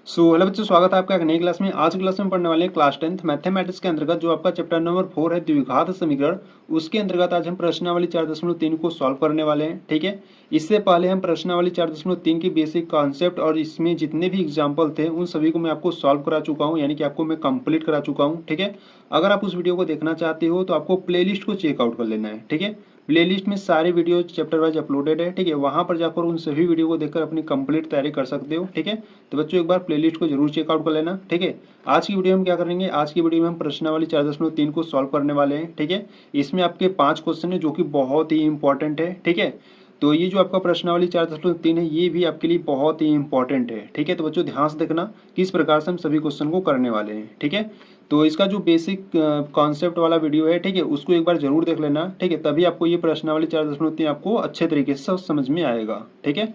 Hello बच्चों, स्वागत है आपका एक नई क्लास में। आज की क्लास में पढ़ने वाले हैं क्लास 10th मैथमेटिक्स के अंतर्गत जो आपका चैप्टर नंबर 4 है द्विघात समीकरण। उसके अंतर्गत आज हम प्रश्नावली 4.3 को सॉल्व करने वाले हैं। ठीक है, इससे पहले हम प्रश्नावली 4.3 की बेसिक कॉन्सेप्ट और इसमें जितने भी एग्जाम्पल थे उन सभी को मैं आपको सॉल्व करा चुका हूँ, यानी कि आपको मैं कंप्लीट करा चुका हूँ। ठीक है, अगर आप उस वीडियो को देखना चाहते हो तो आपको प्ले को चेकआउट कर लेना है। ठीक है, प्लेलिस्ट में सारे वीडियो चैप्टर वाइज अपलोडेड है। ठीक है, वहां पर जाकर उन सभी वीडियो को देखकर अपनी कंप्लीट तैयारी कर सकते हो। ठीक है, तो बच्चों एक बार प्लेलिस्ट को जरूर चेकआउट कर लेना। ठीक है, आज की वीडियो में क्या करेंगे, आज की वीडियो में हम प्रश्नावली 4.3 को सॉल्व करने वाले हैं। ठीक है, इसमें आपके 5 क्वेश्चन है जो कि बहुत ही इंपॉर्टेंट है। ठीक है, तो ये जो आपका प्रश्नावली 4.3 है ये भी आपके लिए बहुत ही इंपॉर्टेंट है। ठीक है, तो बच्चों ध्यान से देखना किस प्रकार से हम सभी क्वेश्चन को करने वाले हैं। ठीक है, तो इसका जो बेसिक कॉन्सेप्ट वाला वीडियो है, ठीक है, उसको एक बार जरूर देख लेना। ठीक है, तभी आपको ये प्रश्नावली 4.3 आपको अच्छे तरीके से सब समझ में आएगा। ठीक है,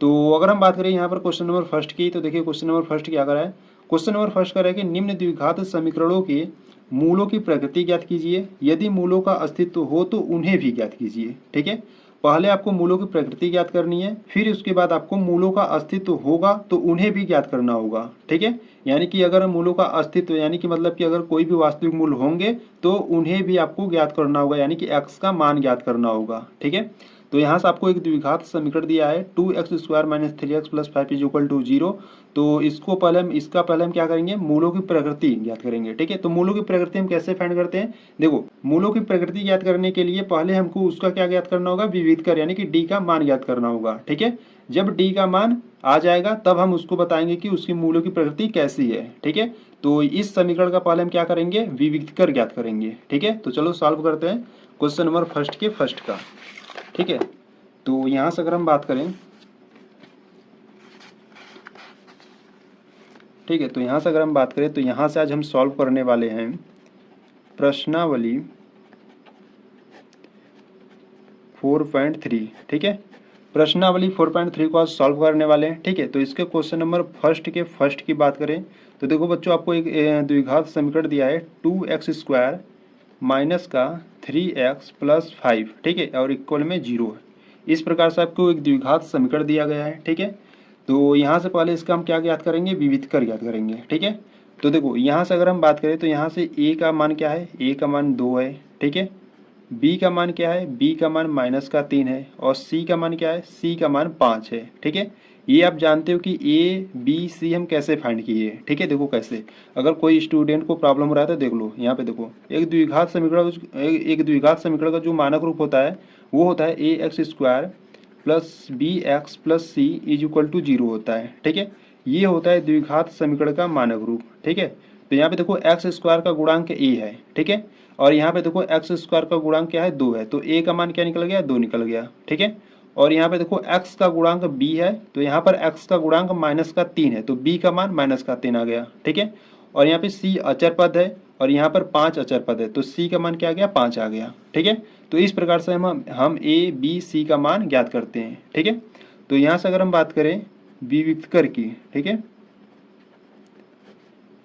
तो अगर हम बात करें यहाँ पर क्वेश्चन नंबर फर्स्ट की, तो देखिए क्वेश्चन नंबर फर्स्ट क्या करा है। क्वेश्चन नंबर फर्स्ट करा है कि निम्न द्विघात समीकरणों के मूलों की प्रकृति ज्ञात कीजिए, यदि मूलों का अस्तित्व हो तो उन्हें भी ज्ञात कीजिए। ठीक है, पहले आपको मूलों की प्रकृति ज्ञात करनी है, फिर उसके बाद आपको मूलों का अस्तित्व होगा तो उन्हें भी ज्ञात करना होगा। ठीक है, यानी कि अगर मूलों का अस्तित्व यानी कि मतलब कि अगर कोई भी वास्तविक मूल होंगे तो उन्हें भी आपको ज्ञात करना होगा, यानी कि x का मान ज्ञात करना होगा। ठीक है, तो यहाँ से आपको एक द्विघात समीकरण दिया है 2x² - 3x + 5 = 0। तो इसका पहले हम क्या करेंगे, मूलों की प्रकृति ज्ञात करेंगे। ठीक है, तो मूलों की प्रकृति हम कैसे फाइंड करते हैं, देखो मूलों की प्रकृति ज्ञात करने के लिए पहले हमको उसका क्या ज्ञात करना होगा, विविधकर यानी कि d का मान ज्ञात करना होगा। ठीक है, जब d का मान आ जाएगा तब हम उसको बताएंगे कि उसकी मूलों की प्रकृति कैसी है। ठीक है, तो इस समीकरण का पहले हम क्या करेंगे, विविधकर ज्ञात करेंगे। ठीक है, तो चलो सॉल्व करते हैं क्वेश्चन नंबर फर्स्ट के फर्स्ट का। ठीक है, तो यहाँ से अगर हम बात करें, ठीक है, तो यहाँ से अगर हम बात करें तो यहाँ से आज हम सॉल्व करने वाले हैं प्रश्नावली 4.3। ठीक है, प्रश्नावली 4.3 को आज सॉल्व करने वाले हैं। ठीक है, तो इसके क्वेश्चन नंबर फर्स्ट के फर्स्ट की बात करें तो देखो बच्चों, आपको एक द्विघात समीकरण दिया है 2x² माइनस का 3x + 5। ठीक है, और इक्वल में 0 है। इस प्रकार से आपको एक द्विघात समीकरण दिया गया है। ठीक है, तो यहाँ से पहले इसका हम क्या ज्ञात करेंगे, विविधकर ज्ञात करेंगे। ठीक है, तो देखो यहाँ से अगर हम बात करें तो यहाँ से a का मान क्या है, a का मान 2 है। ठीक है, b का मान क्या है, b का मान -3 है, और c का मान क्या है, c का मान 5 है। ठीक है, ये आप जानते हो कि a b c हम कैसे फाइंड किए। ठीक है, देखो कैसे, अगर कोई स्टूडेंट को प्रॉब्लम हो रहा है तो देख लो यहाँ पे, देखो एक द्विघात समीकरण का जो मानक रूप होता है वो होता है ax² + bx + c = 0 होता है। ठीक है, ये होता है द्विघात समीकरण का मानक रूप। ठीक है, तो यहाँ पे देखो x² का गुणांक a है। ठीक है, और यहाँ पे देखो x² का गुणांक क्या है, 2 है, तो a का मान क्या निकल गया, 2 निकल गया। ठीक है, और यहाँ पे देखो x का गुणांक b है, तो यहाँ पर x का गुणांक -3 है, तो b का मान -3 आ गया। ठीक है, और यहाँ पे c अचर पद है और यहाँ पर 5 अचर पद है, तो c का मान क्या आ गया, 5 आ गया। ठीक है, तो इस प्रकार से हम a b c का मान ज्ञात करते हैं। ठीक है, तो यहाँ से अगर हम बात करें विविधकर की, ठीक है,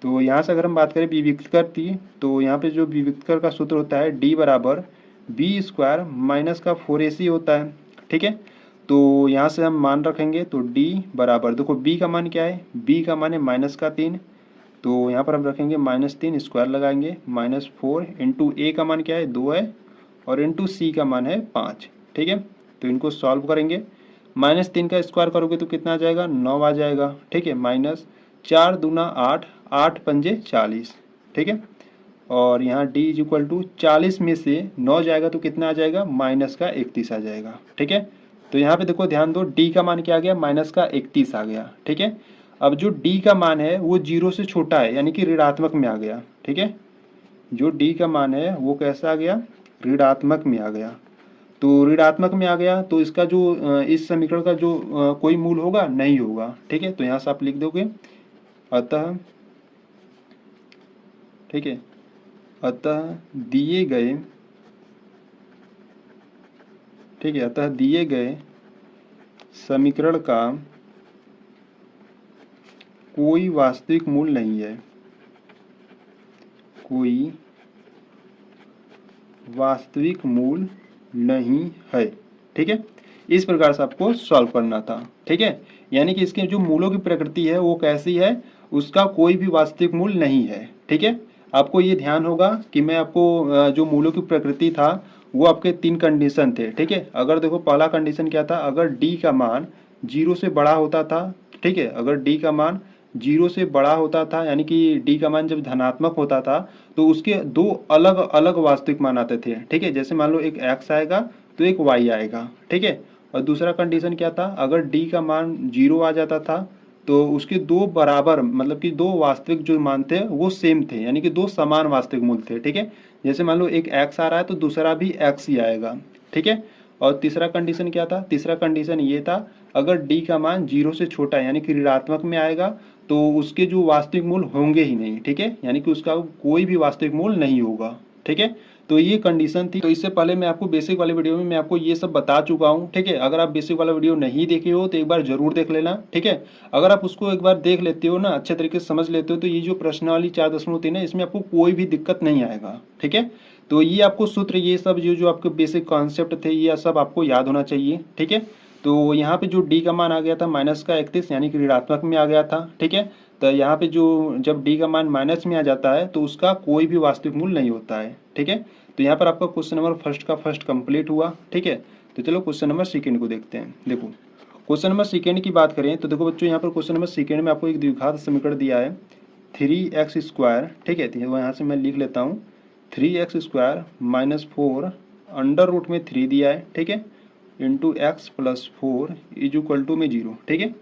तो यहाँ से अगर हम बात करें विविधकर की, तो यहाँ पे जो विविधकर का सूत्र होता है d = b² - का 4ac होता है। ठीक है, तो यहाँ से हम मान रखेंगे तो d बराबर, देखो b का मान क्या है, b का मान है -3, तो यहाँ पर हम रखेंगे -3 स्क्वायर लगाएंगे, -4 इंटू a का मान क्या है, 2 है, और इंटू c का मान है 5। ठीक है, तो इनको सॉल्व करेंगे, -3 का स्क्वायर करोगे तो कितना आ जाएगा, 9 आ जाएगा। ठीक है, -4 दूना 8, 8 पंजे 40। ठीक है, और यहाँ d = 40 में से 9 जाएगा तो कितना आ जाएगा, -31 आ जाएगा। ठीक है, तो यहाँ पे देखो ध्यान दो, d का मान क्या आ गया, -31 आ गया। ठीक है, अब जो d का मान है वो 0 से छोटा है, यानी कि ऋणात्मक में आ गया। ठीक है, जो d का मान है वो कैसा आ गया, ऋणात्मक में आ गया। तो ऋणात्मक में आ गया तो इसका जो इस समीकरण का जो कोई मूल होगा, नहीं होगा। ठीक है, तो यहाँ से आप लिख दोगे अतः, ठीक है, अतः दिए गए, ठीक है, अतः दिए गए समीकरण का कोई वास्तविक मूल नहीं है, कोई वास्तविक मूल नहीं है। ठीक है, इस प्रकार से आपको सॉल्व करना था। ठीक है, यानी कि इसके जो मूलों की प्रकृति है वो कैसी है, उसका कोई भी वास्तविक मूल नहीं है। ठीक है, आपको ये ध्यान होगा कि मैं आपको जो मूलों की प्रकृति था वो आपके 3 कंडीशन थे। ठीक है, अगर देखो पहला कंडीशन क्या था, अगर डी का मान 0 से बड़ा होता था, ठीक है, अगर डी का मान 0 से बड़ा होता था यानी कि डी का मान जब धनात्मक होता था तो उसके दो अलग अलग वास्तविक मान आते थे। ठीक है, जैसे मान लो एक x आएगा तो एक y आएगा। ठीक है, और दूसरा कंडीशन क्या था, अगर डी का मान 0 आ जाता था तो उसके दो बराबर मतलब कि दो वास्तविक जो मान थे वो सेम थे, यानी कि दो समान वास्तविक मूल थे। ठीक है, जैसे मान लो एक x आ रहा है तो दूसरा भी x ही आएगा। ठीक है, और तीसरा कंडीशन क्या था, तीसरा कंडीशन ये था, अगर d का मान 0 से छोटा है यानी कि ऋणात्मक में आएगा तो उसके जो वास्तविक मूल होंगे ही नहीं। ठीक है, यानी कि उसका कोई भी वास्तविक मूल नहीं होगा। ठीक है, तो ये कंडीशन थी। तो इससे पहले मैं आपको बेसिक वाले वीडियो में मैं आपको ये सब बता चुका हूँ। ठीक है, अगर आप बेसिक वाला वीडियो नहीं देखे हो तो एक बार जरूर देख लेना। ठीक है, अगर आप उसको एक बार देख लेते हो ना, अच्छे तरीके से समझ लेते हो, तो ये जो प्रश्नावली 4.3 है इसमें आपको कोई भी दिक्कत नहीं आएगा। ठीक है, तो ये आपको सूत्र ये सब जो जो आपके बेसिक कॉन्सेप्ट थे ये सब आपको याद होना चाहिए। ठीक है, तो यहाँ पे जो डी का मान आ गया था -31 यानी कि ऋणात्मक में आ गया था। ठीक है, तो यहाँ पे जो जब डी का मान माइनस में आ जाता है तो उसका कोई भी वास्तविक मूल नहीं होता है। ठीक है, तो यहाँ पर आपका क्वेश्चन नंबर फर्स्ट का फर्स्ट कंप्लीट हुआ। ठीक है, तो चलो क्वेश्चन नंबर सेकेंड को देखते हैं। देखो क्वेश्चन नंबर सेकेंड की बात करें तो देखो बच्चों, यहाँ पर क्वेश्चन नंबर सेकेंड में आपको एक द्विघात समीकरण दिया है 3x²। ठीक है, तो यहाँ से मैं लिख लेता हूँ 3x² -4 अंडर रूट में 3 दिया है। ठीक है, इंटू x + 4 = में 0। ठीक है,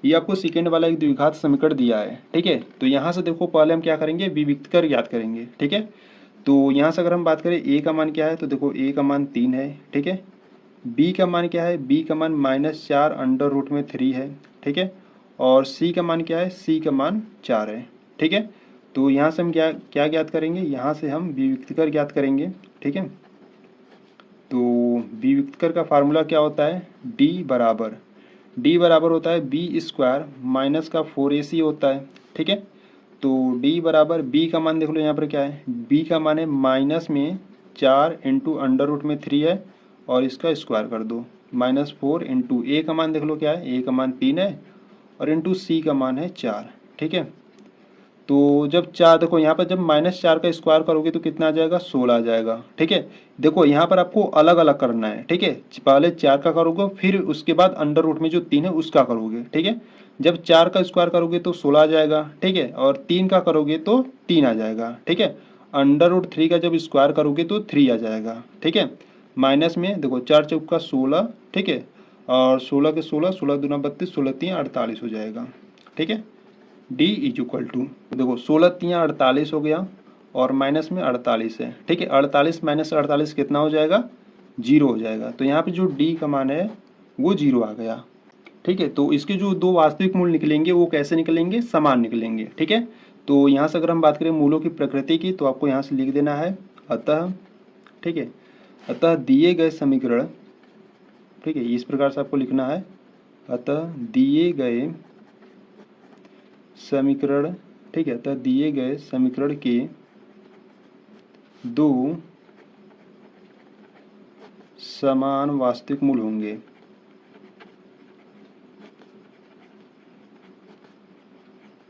ये आपको सेकेंड वाला एक द्विघात समीकरण दिया है। ठीक है, तो यहाँ से देखो पहले हम क्या करेंगे, विविक्त कर ज्ञात करेंगे। ठीक है, तो यहाँ से अगर हम बात करें a का मान क्या है तो देखो a का मान 3 है। ठीक है, b का मान क्या है, b का मान -4 अंडर रूट में 3 है। ठीक है, और c का मान क्या है, c का मान 4 है। ठीक है, तो यहाँ से हम क्या क्या ज्ञात करेंगे, यहाँ से हम विविक्त कर ज्ञात करेंगे। ठीक है, तो विविक्त कर का फार्मूला क्या होता है, d बराबर होता है b² माइनस का 4ac होता है। ठीक है, तो d बराबर b का मान देख लो यहाँ पर क्या है, b का मान है माइनस में 4 इंटू अंडर रूट में 3 है और इसका स्क्वायर कर दो, -4 इंटू a का मान देख लो क्या है, a का मान 3 है और इंटू c का मान है 4। ठीक है, तो जब 4 देखो यहाँ पर जब -4 का स्क्वायर करोगे तो कितना आ जाएगा, 16 आ जाएगा। ठीक है, देखो यहाँ पर आपको अलग अलग करना है। ठीक है, पहले 4 का करोगे फिर उसके बाद अंडर रूट में जो 3 है उसका करोगे। ठीक है, जब 4 का स्क्वायर करोगे तो 16 आ जाएगा। ठीक है, और 3 का करोगे तो 3 आ जाएगा। ठीक है, अंडर रूट 3 का जब स्क्वायर करोगे तो 3 आ जाएगा। ठीक है, माइनस में देखो 4 चौका 16। ठीक है, और 16 के 16, 16 दूना 32, 16 3 48 हो जाएगा। ठीक है, d = देखो 16 3 48 हो गया और माइनस में 48 है। ठीक है, 48 - 48 कितना हो जाएगा, 0 हो जाएगा। तो यहाँ पे जो d का मान है वो 0 आ गया। ठीक है, तो इसके जो दो वास्तविक मूल निकलेंगे वो कैसे निकलेंगे, समान निकलेंगे। ठीक है, तो यहाँ से अगर हम बात करें मूलों की प्रकृति की तो आपको यहाँ से लिख देना है अतः। ठीक है, अतः दिए गए समीकरण, ठीक है, इस प्रकार से आपको लिखना है, अतः दिए गए समीकरण, ठीक है, तो दिए गए समीकरण के दो समान वास्तविक मूल होंगे।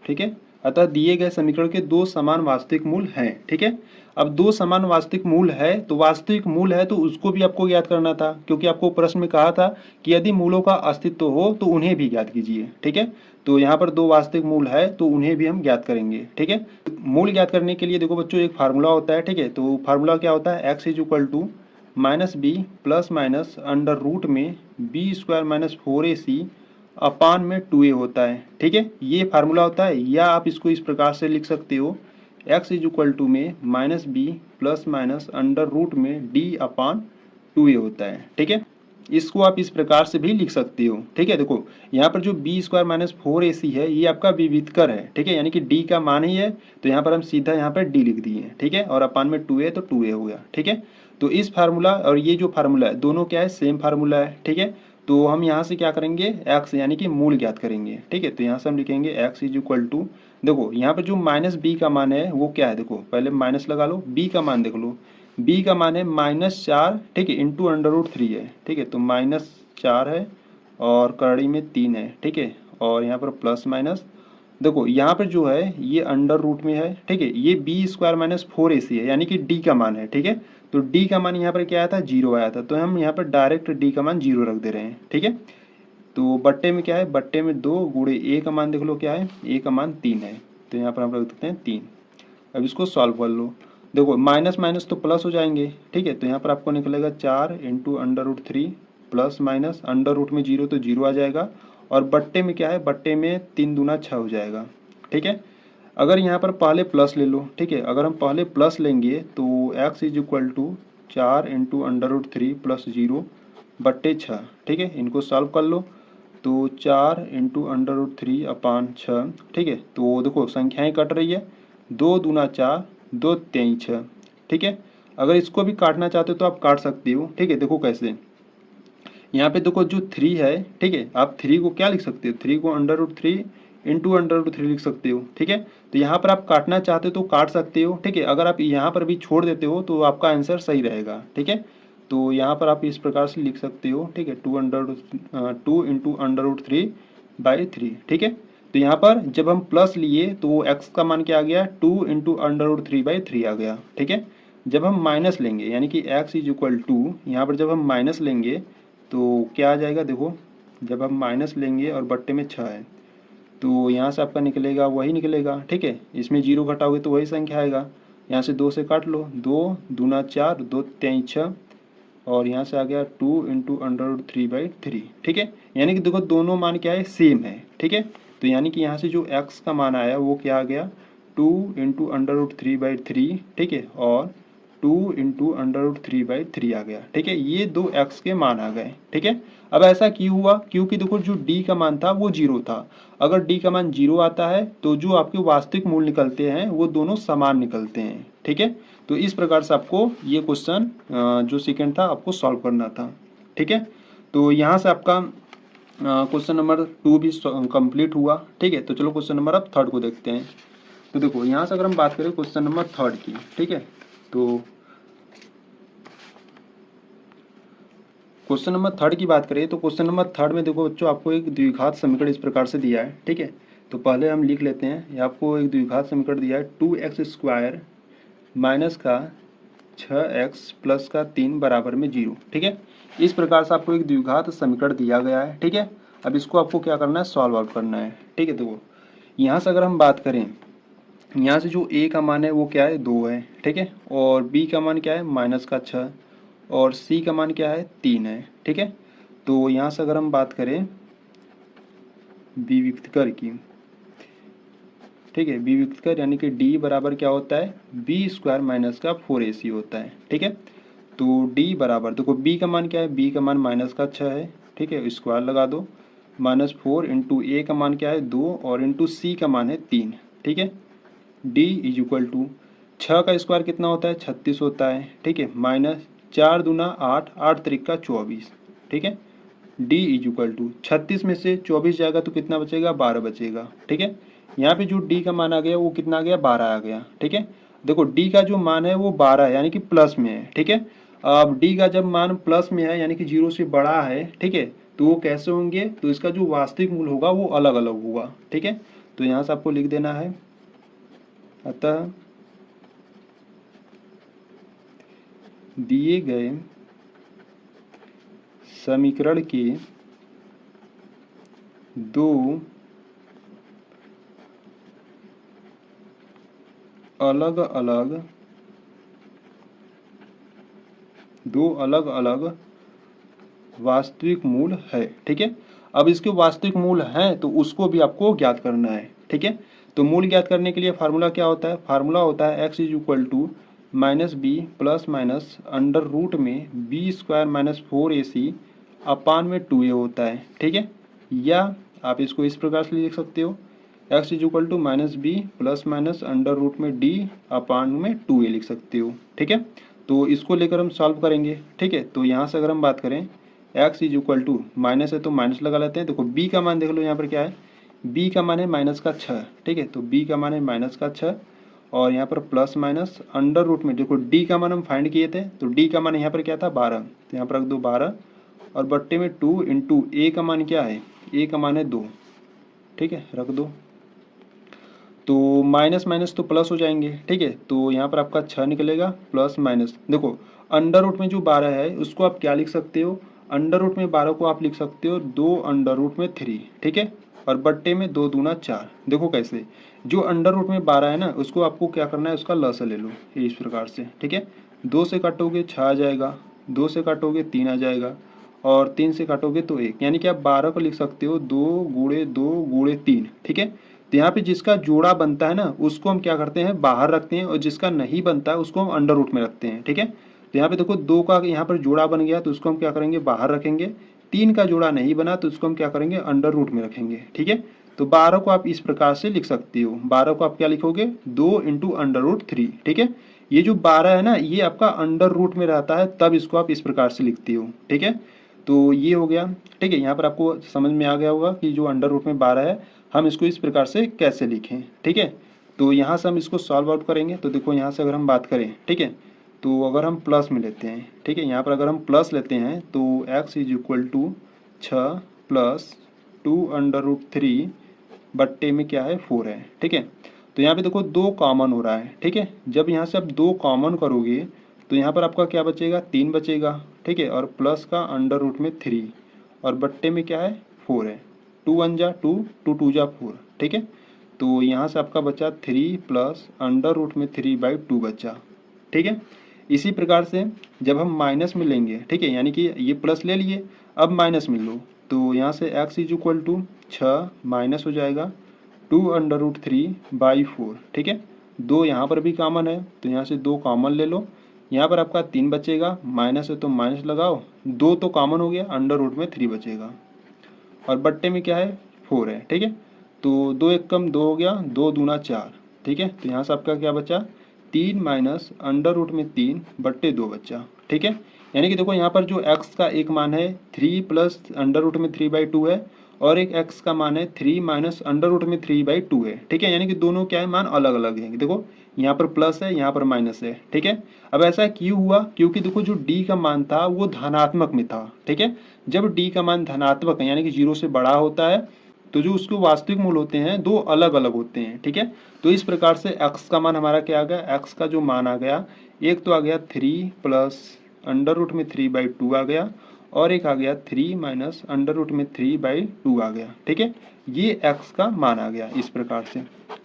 ठीक है, अतः दिए गए समीकरण के दो समान वास्तविक मूल हैं। ठीक है, अब दो समान वास्तविक मूल है तो वास्तविक मूल है तो उसको भी आपको ज्ञात करना था, क्योंकि आपको प्रश्न में कहा था कि यदि मूलों का अस्तित्व हो तो उन्हें भी ज्ञात कीजिए। ठीक है, तो यहाँ पर दो वास्तविक मूल है तो उन्हें भी हम ज्ञात करेंगे। ठीक है, मूल ज्ञात करने के लिए देखो बच्चों एक फार्मूला होता है। ठीक है, तो फार्मूला क्या होता है, x = -b ± अंडर रूट में b² - 4ac अपान में 2a होता है। ठीक है, ये फार्मूला होता है, या आप इसको इस प्रकार से लिख सकते हो, x = में -b ± अंडर रूट में d/2a होता है। ठीक है, इसको आप इस प्रकार से भी लिख सकते हो। ठीक है, देखो यहाँ पर जो b² - 4ac है ये आपका विविक्त कर है। ठीक है, यानी कि d का मान ही है तो यहाँ पर हम सीधा यहाँ पर d लिख दिए। ठीक है, और अपान में 2a तो 2a हो गया। ठीक है, तो इस फार्मूला और ये जो फार्मूला है दोनों क्या है, सेम फार्मूला है। ठीक है, तो हम यहाँ से क्या करेंगे, x यानी कि मूल ज्ञात करेंगे। ठीक है, तो यहाँ से हम लिखेंगे x = देखो यहाँ पर जो -b का मान है वो क्या है, देखो पहले माइनस लगा लो, b का मान देख लो, b का मान है -4। ठीक है, इंटू अंडर रूट 3 है। ठीक है, तो -4 है और कड़ी में 3 है। ठीक है, और यहाँ पर प्लस माइनस, देखो यहाँ पर जो है ये अंडर रूट में है, ठीक है, ये बी स्क्वायर माइनस 4ac है, यानी कि डी का मान है, ठीक है। तो डी का मान यहाँ पर क्या आया था, 0 आया था, तो हम यहाँ पर डायरेक्ट डी का मान 0 रख दे रहे हैं, ठीक है। तो बट्टे में क्या है, बट्टे में 2 गुणे ए का मान देख लो क्या है, ए का मान 3 है, तो यहाँ पर हम रख देते हैं 3। अब इसको सॉल्व कर लो, देखो माइनस माइनस तो प्लस हो जाएंगे, ठीक है। तो यहाँ पर आपको निकलेगा 4 into under root 3 plus minus under root में 0 तो 0 आ जाएगा, और बट्टे में क्या है, बट्टे में 3 दूना 6 हो जाएगा, ठीक है। अगर यहाँ पर पहले प्लस ले लो, ठीक है, अगर हम पहले प्लस लेंगे तो x is equal to 4 into under root 3 plus 0 बट्टे 6, ठीक है। इनको सॉल्व कर लो, तो 4 इंटू अंडर रूट 3 अपान 6, ठीक है। तो देखो संख्याएं कट रही है, 2 दूना 4 2 23 6, ठीक है। अगर इसको भी काटना चाहते हो तो आप काट सकते हो, ठीक है। देखो कैसे, यहाँ पे देखो जो 3 है, ठीक है, आप 3 को क्या लिख सकते हो, 3 को under root 3 into under root 3 लिख सकते हो, ठीक है। तो यहाँ पर आप काटना चाहते हो तो काट सकते हो, ठीक है। अगर आप यहाँ पर भी छोड़ देते हो तो आपका आंसर सही रहेगा, ठीक है। तो यहाँ पर आप इस प्रकार से लिख सकते हो, ठीक है, 2 इंटू अंडर रूट 3 बाई 3, ठीक है। तो यहाँ पर जब हम प्लस लिए तो एक्स का मान क्या आ गया, 2 इंटू अंडर रूट 3 बाई 3 आ गया, ठीक है। जब हम माइनस लेंगे यानी कि एक्स इज इक्वल टू, यहाँ पर जब हम माइनस लेंगे तो क्या आ जाएगा, देखो जब हम माइनस लेंगे और बट्टे में 6 है तो यहाँ से आपका निकलेगा वही निकलेगा, ठीक है। इसमें 0 घटाओगे तो वही संख्या आएगा, यहाँ से 2 से काट लो, 2 दूना 4 2 23 6, और यहाँ से आ गया 2 इंटू अंडर रूट 3 बाई 3, ठीक है। यानी कि देखो दोनों मान क्या है, सेम है, ठीक है। तो यानी कि यहाँ से जो x का मान आया वो क्या आ गया, 2 इंटू अंडर रूट 3 बाई 3, ठीक है, और 2 इंटू अंडर रूट 3 बाई 3 आ गया, ठीक है। ये दो x के मान आ गए, ठीक है। अब ऐसा क्यों हुआ, क्योंकि देखो जो d का मान था वो 0 था। अगर d का मान 0 आता है तो जो आपके वास्तविक मूल निकलते हैं वो दोनों समान निकलते हैं, ठीक है। तो इस प्रकार से आपको ये क्वेश्चन जो सेकंड था आपको सॉल्व करना था, ठीक है। तो यहाँ से आपका क्वेश्चन नंबर 2 भी कंप्लीट हुआ, ठीक है। तो चलो क्वेश्चन नंबर अब थर्ड को देखते हैं। तो देखो यहाँ से अगर हम बात करें क्वेश्चन नंबर थर्ड की, ठीक है, तो क्वेश्चन नंबर थर्ड की बात करें तो क्वेश्चन नंबर थर्ड में देखो बच्चों आपको एक द्विघात समीकरण इस प्रकार से दिया है, ठीक है। तो पहले हम लिख लेते हैं, ये आपको एक द्विघात समीकरण दिया है 2x स्क्वायर माइनस का 6x प्लस का 3 बराबर में 0, ठीक है। इस प्रकार से आपको एक द्विघात समीकरण दिया गया है, ठीक है। अब इसको आपको क्या करना है, सॉल्व आउट करना है, ठीक है। देखो यहाँ से अगर हम बात करें, यहाँ से जो a का मान है वो क्या है, 2 है, ठीक है, और b का मान क्या है, माइनस का 6, और c का मान क्या है, 3 है, ठीक है। तो यहाँ से अगर हम बात करें विविक्तकर की, ठीक है, विविक्तकर यानी कि d बराबर क्या होता है, b स्क्वायर माइनस का 4ac होता है, ठीक है। तो d बराबर देखो b का मान क्या है, b का मान माइनस का 6 है, ठीक है, स्क्वायर लगा दो, माइनस 4 इंटू a का मान क्या है 2, और इंटू c का मान है 3, ठीक है। d इज इक्वल टू 6 का स्क्वायर कितना होता है, 36 होता है, ठीक है, माइनस 4 दूना 8 8 त्रिका 24, ठीक है। d इज इक्वल टू 36 में से 24 जाएगा तो कितना बचेगा, 12 बचेगा, ठीक है। यहाँ पे जो d का मान आ गया वो कितना आ गया, 12 आ गया, ठीक है। देखो d का जो मान है वो 12 है यानी कि प्लस में है, ठीक है। अब d का जब मान प्लस में है यानी कि 0 से बड़ा है, ठीक है, तो वो कैसे होंगे, तो इसका जो वास्तविक मूल होगा वो अलग अलग होगा, ठीक है। तो यहाँ से आपको लिख देना है, अतः दिए गए समीकरण के दो अलग अलग वास्तविक मूल है, ठीक है। अब इसके वास्तविक मूल हैं तो उसको भी आपको ज्ञात करना है, ठीक है। तो मूल ज्ञात करने के लिए फार्मूला क्या होता है, फार्मूला होता है x is equal to minus B plus minus under root में B square minus 4ac upon में 2a होता है, ठीक है। या आप इसको इस प्रकार से लिख सकते हो, x is equal to minus B plus minus under root में d अपान में 2a लिख सकते हो, ठीक है। तो इसको लेकर हम सॉल्व करेंगे, ठीक है। तो यहाँ से अगर हम बात करें x is equal to minus है तो माइनस लगा लेते हैं। देखो b का मान देख लो, यहाँ पर क्या है, b का मान है माइनस का 6, ठीक है। तो b का मान है माइनस का 6, और यहाँ पर प्लस माइनस अंडर रूट में देखो d का मान हम फाइंड किए थे, तो d का मान यहाँ पर क्या था, 12, तो यहाँ पर रख दो 12, और बट्टे में 2 इंटू a का मान क्या है, a का मान है 2, ठीक है, रख दो। तो माइनस माइनस तो प्लस हो जाएंगे, ठीक है। तो यहाँ पर आपका 6 निकलेगा प्लस माइनस, देखो अंडर रूट में जो 12 है उसको आप क्या लिख सकते हो, अंडर रूट में 12 को आप लिख सकते हो 2 अंडर रूट में 3, ठीक है, और बट्टे में 2 दूना 4। देखो कैसे, जो अंडर रूट में 12 है ना उसको आपको क्या करना है, उसका लसा ले लो इस प्रकार से, ठीक है। 2 से काटोगे 6 आ जाएगा, 2 से काटोगे 3 आ जाएगा, और 3 से काटोगे तो 1, यानी कि आप 12 को लिख सकते हो 2 गुणे 2 गुणे 3, ठीक है। तो यहाँ पे जिसका जोड़ा बनता है ना उसको हम क्या करते हैं, बाहर रखते हैं, और जिसका नहीं बनता है उसको हम अंडर रूट में रखते हैं, ठीक है। तो यहाँ पे देखो 2 का यहाँ पर जोड़ा बन गया तो उसको हम क्या करेंगे, बाहर रखेंगे। 3 का जोड़ा नहीं बना तो उसको हम क्या करेंगे, अंडर रूट में रखेंगे, ठीक है। तो 12 को आप इस प्रकार से लिख सकते हो, 12 को आप क्या लिखोगे, 2 इंटू अंडर रूट 3, ठीक है। ये जो 12 है ना ये आपका अंडर रूट में रहता है, तब इसको आप इस प्रकार से लिखते हो, ठीक है। तो ये हो गया, ठीक है। यहाँ पर आपको समझ में आ गया होगा कि जो अंडर रूट में 12 है हम इसको इस प्रकार से कैसे लिखें, ठीक है। तो यहाँ से हम इसको सॉल्व आउट करेंगे। तो देखो यहाँ से अगर हम बात करें, ठीक है, तो अगर हम प्लस में लेते हैं, ठीक है, यहाँ पर अगर हम प्लस लेते हैं तो x is equal to 6 plus 2 under root 3 बट्टे में क्या है 4 है, ठीक है। तो यहाँ पे देखो 2 कॉमन हो रहा है, ठीक है। जब यहाँ से आप 2 कॉमन करोगे तो यहाँ पर आपका क्या बचेगा, 3 बचेगा, ठीक है, और प्लस का अंडर रूट में 3, और बट्टे में क्या है 4 है। 2 1 जा 2, 2 2 जा 4, ठीक है। तो यहाँ से आपका बचा 3 प्लस अंडर रूट में 3/2 बचा, ठीक है। इसी प्रकार से जब हम माइनस में लेंगे, ठीक है, यानी कि ये प्लस ले लिए अब माइनस में लो, तो यहाँ से x is equal to 6 minus हो जाएगा 2 अंडर रूट 3/4, ठीक है। 2 यहाँ पर भी कॉमन है तो यहाँ से 2 कॉमन ले लो, यहाँ पर आपका 3 बचेगा, माइनस है तो माइनस लगाओ, 2 तो कॉमन हो गया, अंडर रूट में 3 बचेगा, और बट्टे में क्या है 4 है, ठीक है। तो 2 एक कम 2 हो गया, 2 दूना 4, ठीक है। तो यहाँ से आपका क्या बचा, 3 माइनस अंडर रूट में 3 बट्टे 2 बच्चा, ठीक है। यानी कि देखो यहाँ पर जो x का एक मान है 3 प्लस अंडर रूट में 3/2 है, और एक x का मान है 3 माइनस अंडर रूट में 3/2 है, ठीक है। यानी कि दोनों क्या है, मान अलग अलग है। देखो यहाँ पर प्लस है, यहाँ पर माइनस है, ठीक है। अब ऐसा क्यों हुआ, क्योंकि देखो जो d का मान था वो धनात्मक में था, ठीक है। जब d का मान धनात्मक है यानी कि 0 से बड़ा होता है तो जो उसके वास्तविक मूल होते हैं दो अलग अलग होते हैं, ठीक है। तो इस प्रकार से x का मान हमारा क्या आ गया, x का जो मान आ गया, एक तो आ गया 3 प्लस अंडर रूट में 3/2 आ गया, और एक आ गया 3 माइनस अंडर रूट में 3/2 आ गया, ठीक है। ये x का मान आ गया इस प्रकार से,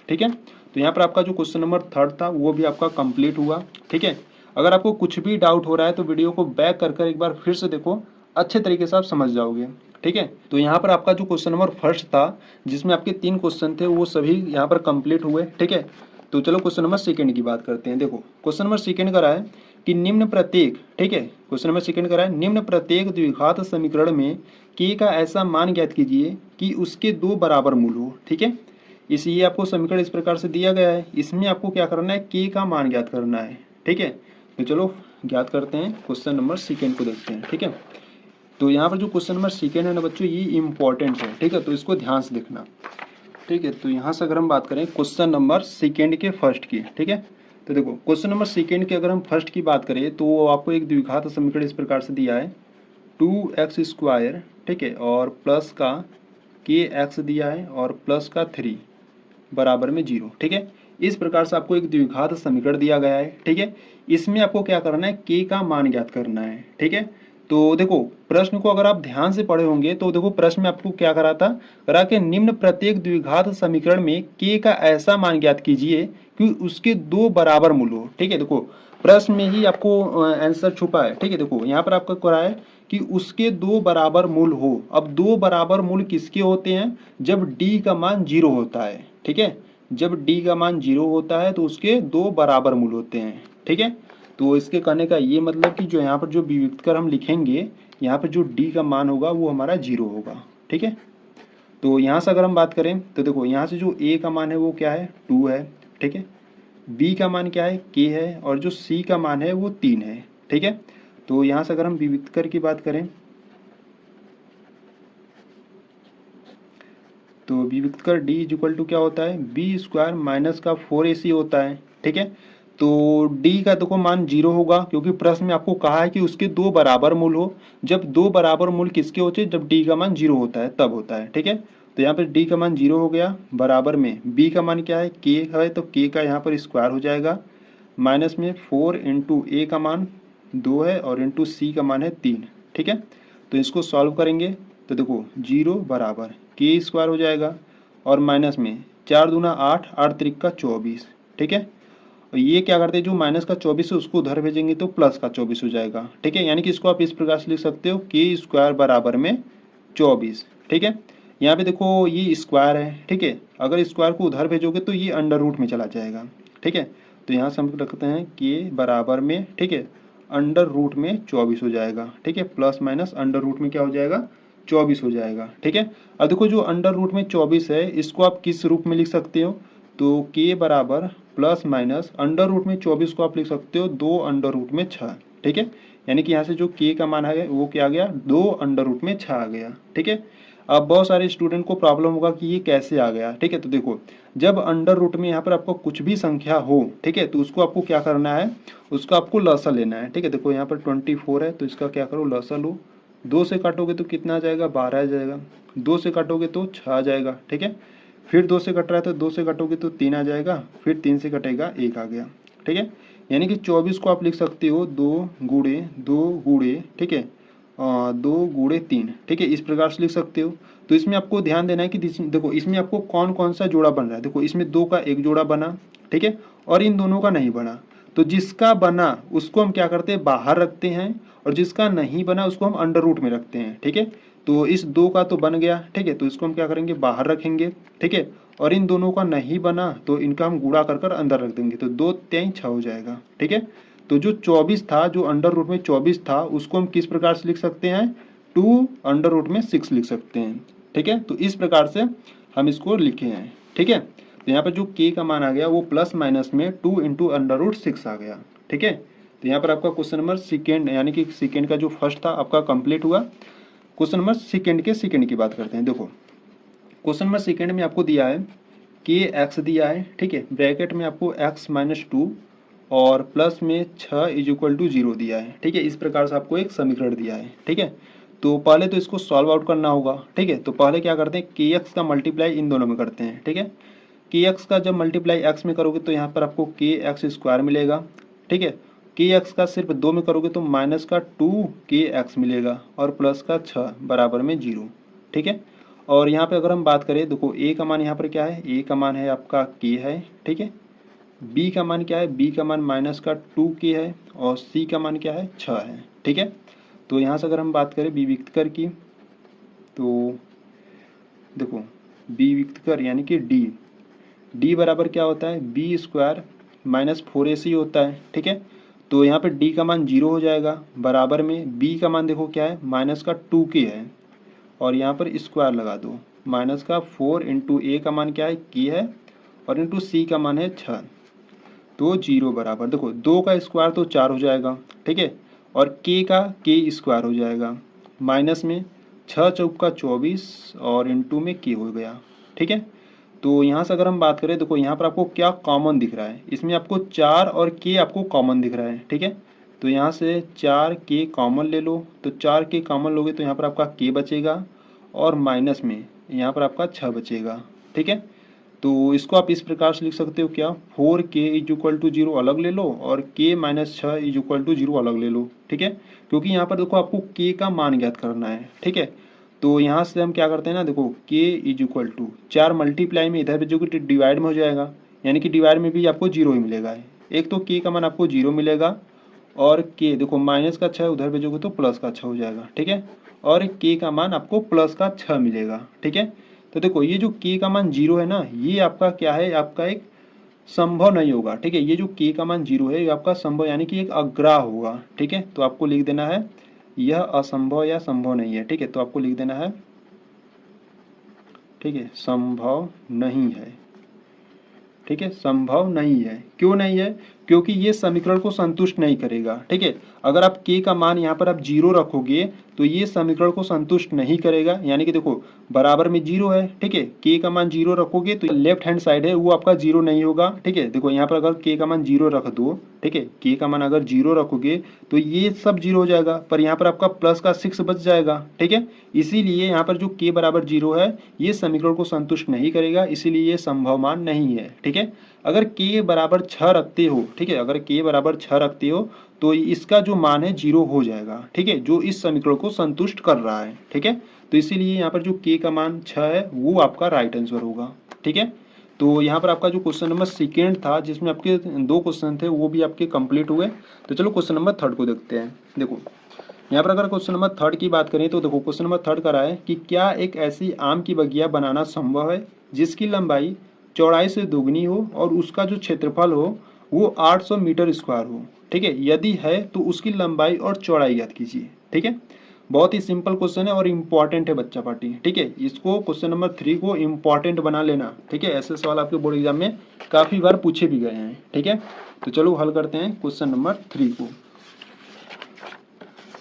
ठीक है। तो यहाँ पर आपका जो क्वेश्चन नंबर 3 था वो भी आपका कंप्लीट हुआ, ठीक है। अगर आपको कुछ भी डाउट हो रहा है तो वीडियो को बैक कर एक बार फिर से देखो, अच्छे तरीके से आप समझ जाओगे, ठीक है। तो यहाँ पर आपका जो क्वेश्चन नंबर 1 था जिसमें आपके 3 क्वेश्चन थे वो सभी यहाँ पर कंप्लीट हुए, ठीक है। तो चलो क्वेश्चन नंबर 2 की बात करते हैं। देखो क्वेश्चन नंबर 2 करा है कि निम्न प्रत्येक, ठीक है, क्वेश्चन नंबर 2 करा है निम्न प्रत्येक द्विघात समीकरण में k का ऐसा मान ज्ञात कीजिए कि उसके 2 बराबर मूल हो, ठीक है। ये आपको समीकरण इस प्रकार से दिया गया है, इसमें आपको क्या करना है, k का मान ज्ञात करना है, ठीक है। तो चलो ज्ञात करते हैं, क्वेश्चन नंबर 2 को देखते हैं, ठीक है। तो यहाँ पर जो क्वेश्चन नंबर 2 है ना बच्चों ये इम्पॉर्टेंट है, ठीक है, तो इसको ध्यान से देखना, ठीक है। तो यहाँ से अगर हम बात करें क्वेश्चन नंबर 2 के फर्स्ट की, ठीक है, तो देखो क्वेश्चन नंबर 2 के अगर हम फर्स्ट की बात करें तो वो आपको एक द्विघात समीकरण इस प्रकार से दिया है 2x², ठीक है, और प्लस का kx दिया है और प्लस का 3 बराबर में 0, ठीक है। इस प्रकार से आपको एक द्विघात समीकरण दिया गया है, ठीक है। इसमें आपको क्या करना है, k का मान ज्ञात करना है, ठीक है। तो देखो प्रश्न को अगर आप ध्यान से पढ़े होंगे तो देखो प्रश्न में आपको क्या करा के निम्न प्रत्येक द्विघात समीकरण में k का ऐसा मान ज्ञात कीजिए कि उसके 2 बराबर मूल हो, ठीक है। देखो प्रश्न में ही आपको आंसर छुपा है, ठीक है। देखो यहाँ पर आपका करा है कि उसके 2 बराबर मूल हो। अब 2 बराबर मूल किसके होते हैं, जब d का मान 0 होता है, ठीक है। जब d का मान 0 होता है तो उसके 2 बराबर मूल होते हैं, ठीक है। तो इसके कहने का ये मतलब कि जो यहाँ पर जो विविक्त कर हम लिखेंगे यहाँ पर जो d का मान होगा वो हमारा 0 होगा, ठीक है। तो यहाँ से अगर हम बात करें तो देखो यहाँ से जो a का मान है वो क्या है 2 है, ठीक है, b का मान क्या है k है, और जो c का मान है वो 3 है, ठीक है। तो यहाँ से अगर हम विविक्त कर की बात करें तो विविक्त कर d इज इक्वल टू क्या होता है, b² माइनस का 4ac होता है, ठीक है। तो d का देखो मान 0 होगा क्योंकि प्रश्न में आपको कहा है कि उसके 2 बराबर मूल हो। जब 2 बराबर मूल किसके होते हैं, जब d का मान 0 होता है तब होता है, ठीक है। तो यहाँ पर डी का मान 0 हो गया, बराबर में बी का मान क्या है, के है, तो के का यहाँ पर स्क्वायर हो जाएगा, माइनस में 4 इंटू ए का मान 2 है और इंटू सी का मान है 3। ठीक है, तो इसको सॉल्व करेंगे तो देखो 0 बराबर के स्क्वायर हो जाएगा और माइनस में 4 दूना 8, 8 त्रिक का 24। ठीक है, और ये क्या करते हैं, जो माइनस का 24 है उसको उधर भेजेंगे तो प्लस का 24 हो जाएगा। ठीक है, यानी कि इसको आप इस प्रकार से लिख सकते हो के स्क्वायर बराबर में 24। ठीक है, यहाँ पे देखो ये स्क्वायर है। ठीक है, अगर स्क्वायर को उधर भेजोगे तो ये अंडर रूट में चला जाएगा। ठीक है, तो यहाँ से हम रखते हैं के बराबर में, ठीक है, अंडर रूट में 24 हो जाएगा। ठीक है, प्लस माइनस अंडर रूट में क्या हो जाएगा, 24 हो जाएगा। ठीक है, अब देखो जो अंडर रूट में 24 है इसको आप किस रूप में लिख सकते हो, तो के बराबर प्लस माइनस अंडर रूट में 24 को आप लिख सकते हो 2 अंडर रूट में 6। ठीक है, यानी कि यहाँ से जो के का मान है वो क्या आ गया, 2 अंडर रूट में 6 आ गया। ठीक है, अब बहुत सारे स्टूडेंट को प्रॉब्लम होगा कि ये कैसे आ गया। ठीक है, तो देखो जब अंडर रूट में यहाँ पर आपको कुछ भी संख्या हो, ठीक है, तो उसको आपको क्या करना है, उसका आपको लसा लेना है। ठीक है, देखो यहाँ पर 24 है तो इसका क्या करो, लसा लो। 2 से काटोगे तो कितना आ जाएगा, 12 आ जाएगा। 2 से काटोगे तो 6 आ जाएगा। ठीक है, फिर 2 से कट रहा है तो 2 से काटोगे तो 3 आ जाएगा, फिर 3 से कटेगा 1 आ गया। ठीक है, यानी कि 24 को आप लिख सकते हो 2 गुणे 2 गुणे, ठीक है, 2 गुणे 3। ठीक है, इस प्रकार से लिख सकते हो। तो इसमें आपको ध्यान देना है कि देखो इसमें आपको कौन कौन सा जोड़ा बन रहा है। देखो इसमें 2 का एक जोड़ा बना, ठीक है, और इन दोनों का नहीं बना। तो जिसका बना उसको हम क्या करते हैं, बाहर रखते हैं, और जिसका नहीं बना उसको हम अंडर रूट में रखते हैं। ठीक है, तो इस 2 का तो बन गया, ठीक है, तो इसको हम क्या करेंगे, बाहर रखेंगे। ठीक है, और इन दोनों का नहीं बना तो इनका हम गुणा कर कर अंदर रख देंगे, तो 2 3 6 हो जाएगा। ठीक है, तो जो 24 था, जो अंडर रूट में 24 था, उसको हम किस प्रकार से लिख सकते हैं, 2 अंडर रूट में 6 लिख सकते हैं। ठीक है, तो इस प्रकार से हम इसको लिखे हैं। ठीक है, तो यहाँ पर जो के का मान आ गया वो प्लस माइनस में 2 इंटू अंडर रूट 6 आ गया। ठीक है, तो यहाँ पर आपका क्वेश्चन नंबर सेकेंड, यानी कि सेकेंड का जो फर्स्ट था आपका कंप्लीट हुआ। क्वेश्चन नंबर सेकेंड के सेकेंड की बात करते हैं। देखो क्वेश्चन नंबर सेकेंड में आपको दिया है के एक्स दिया है, ठीक है, ब्रैकेट में आपको एक्स माइनस 2 और प्लस में 6 इज इक्वल टू 0 दिया है। ठीक है, इस प्रकार से आपको एक समीकरण दिया है। ठीक है, तो पहले तो इसको सॉल्व आउट करना होगा। ठीक है, तो पहले क्या करते हैं, के एक्स का मल्टीप्लाई इन दोनों में करते हैं। ठीक है, के एक्स का जब मल्टीप्लाई एक्स में करोगे तो यहाँ पर आपको के एक्स स्क्वायर मिलेगा। ठीक है, के एक्स का सिर्फ 2 में करोगे तो माइनस का 2 के एक्स मिलेगा और प्लस का 6 बराबर में 0। ठीक है, और यहाँ पे अगर हम बात करें, देखो ए का मान यहाँ पर क्या है, ए का मान है आपका के है। ठीक है, बी का मान क्या है, बी का मान माइनस का 2 के है और सी का मान क्या है, 6 है। ठीक है, तो यहाँ से अगर हम बात करें बी विक्त कर की, तो देखो बी विक्त कर यानी कि डी, डी बराबर क्या होता है, बी स्क्वायर माइनस 4ac होता है। ठीक है, तो यहाँ पे डी का मान 0 हो जाएगा, बराबर में बी का मान देखो क्या है, माइनस का 2 के है और यहाँ पर स्क्वायर लगा दो, माइनस का 4 इंटू ए का मान क्या है, की है, और इंटू सी का मान है 6, तो 0 बराबर देखो 2 का स्क्वायर तो 4 हो जाएगा। ठीक है, और के का के स्क्वायर हो जाएगा, माइनस में 6 चौक का 24 और इंटू में के हो गया। ठीक है, तो यहाँ से अगर हम बात करें, देखो यहाँ पर आपको क्या कॉमन दिख रहा है, इसमें आपको 4 और के आपको कॉमन दिख रहा है। ठीक है, तो यहाँ से 4 के कॉमन ले लो, तो 4 के कॉमन लोगे तो यहाँ पर आपका के बचेगा और माइनस में यहाँ पर आपका 6 बचेगा। ठीक है, तो इसको आप इस प्रकार से लिख सकते हो क्या, 4k इज इक्वल टू 0 अलग ले लो और k minus 6 is equal to 0 अलग ले लो। ठीक है, क्योंकि यहाँ पर देखो आपको k का मान ज्ञात करना है। ठीक है, तो यहाँ से हम क्या करते हैं ना, देखो k is equal to 4 multiply में इधर भेजोगे तो डिवाइड में हो जाएगा, यानी कि डिवाइड में भी आपको 0 ही मिलेगा। एक तो k का मान आपको 0 मिलेगा और k देखो माइनस का 6 उधर भेजोगे तो प्लस का 6 हो जाएगा। ठीक है, और k का मान आपको प्लस का 6 मिलेगा। ठीक है, तो देखो ये जो k का मान 0 है ना, ये आपका क्या है, आपका एक संभव नहीं होगा। ठीक है, ये जो k का मान 0 है ये आपका संभव यानी कि एक अग्राह होगा। ठीक है, तो आपको लिख देना है यह असंभव या संभव नहीं है। ठीक है, तो आपको लिख देना है, ठीक है, संभव नहीं है। ठीक है, संभव नहीं है। क्यों नहीं है, क्योंकि ये समीकरण को संतुष्ट नहीं करेगा। ठीक है, अगर आप k का मान यहाँ पर आप 0 रखोगे तो ये समीकरण को संतुष्ट नहीं करेगा, यानी कि देखो बराबर में 0 है। ठीक है, k का मान 0 रखोगे तो लेफ्ट हैंड साइड है वो आपका 0 नहीं होगा। ठीक है, देखो यहाँ पर अगर k का मान 0 रख दो, ठीक है, k का मान अगर 0 रखोगे तो ये सब 0 हो जाएगा, पर यहाँ पर आपका प्लस का 6 बच जाएगा। ठीक है, इसीलिए यहाँ पर जो k बराबर 0 है ये समीकरण को संतुष्ट नहीं करेगा, इसीलिए ये संभव मान नहीं है। ठीक है, अगर k बराबर 6 रखते हो, ठीक है, अगर k बराबर 6 रखते हो तो इसका जो मान है 0 हो जाएगा। ठीक है, जो इस समीकरण को संतुष्ट कर रहा है। ठीक है, तो इसीलिए यहाँ पर जो k का मान 6 है वो आपका राइट आंसर होगा। ठीक है, तो यहाँ पर आपका जो क्वेश्चन नंबर सेकेंड था जिसमें आपके 2 क्वेश्चन थे वो भी आपके कंप्लीट हुए। तो चलो क्वेश्चन नंबर थर्ड को देखते हैं। देखो यहाँ पर अगर क्वेश्चन नंबर थर्ड की बात करें तो देखो क्वेश्चन नंबर थर्ड कर रहा है कि क्या एक ऐसी आम की बगिया बनाना संभव है जिसकी लंबाई चौड़ाई से दोगुनी हो और उसका जो क्षेत्रफल हो वो 800 मीटर स्क्वायर हो। ठीक है, यदि है तो उसकी लंबाई और चौड़ाई ज्ञात कीजिए। ठीक है, बहुत ही सिंपल क्वेश्चन है और इम्पॉर्टेंट है बच्चा पार्टी। ठीक है, इसको क्वेश्चन नंबर 3 को इम्पॉर्टेंट बना लेना। ठीक है, ऐसे सवाल आपके बोर्ड एग्जाम में काफ़ी बार पूछे भी गए हैं। ठीक है, तो चलो हल करते हैं क्वेश्चन नंबर 3 को।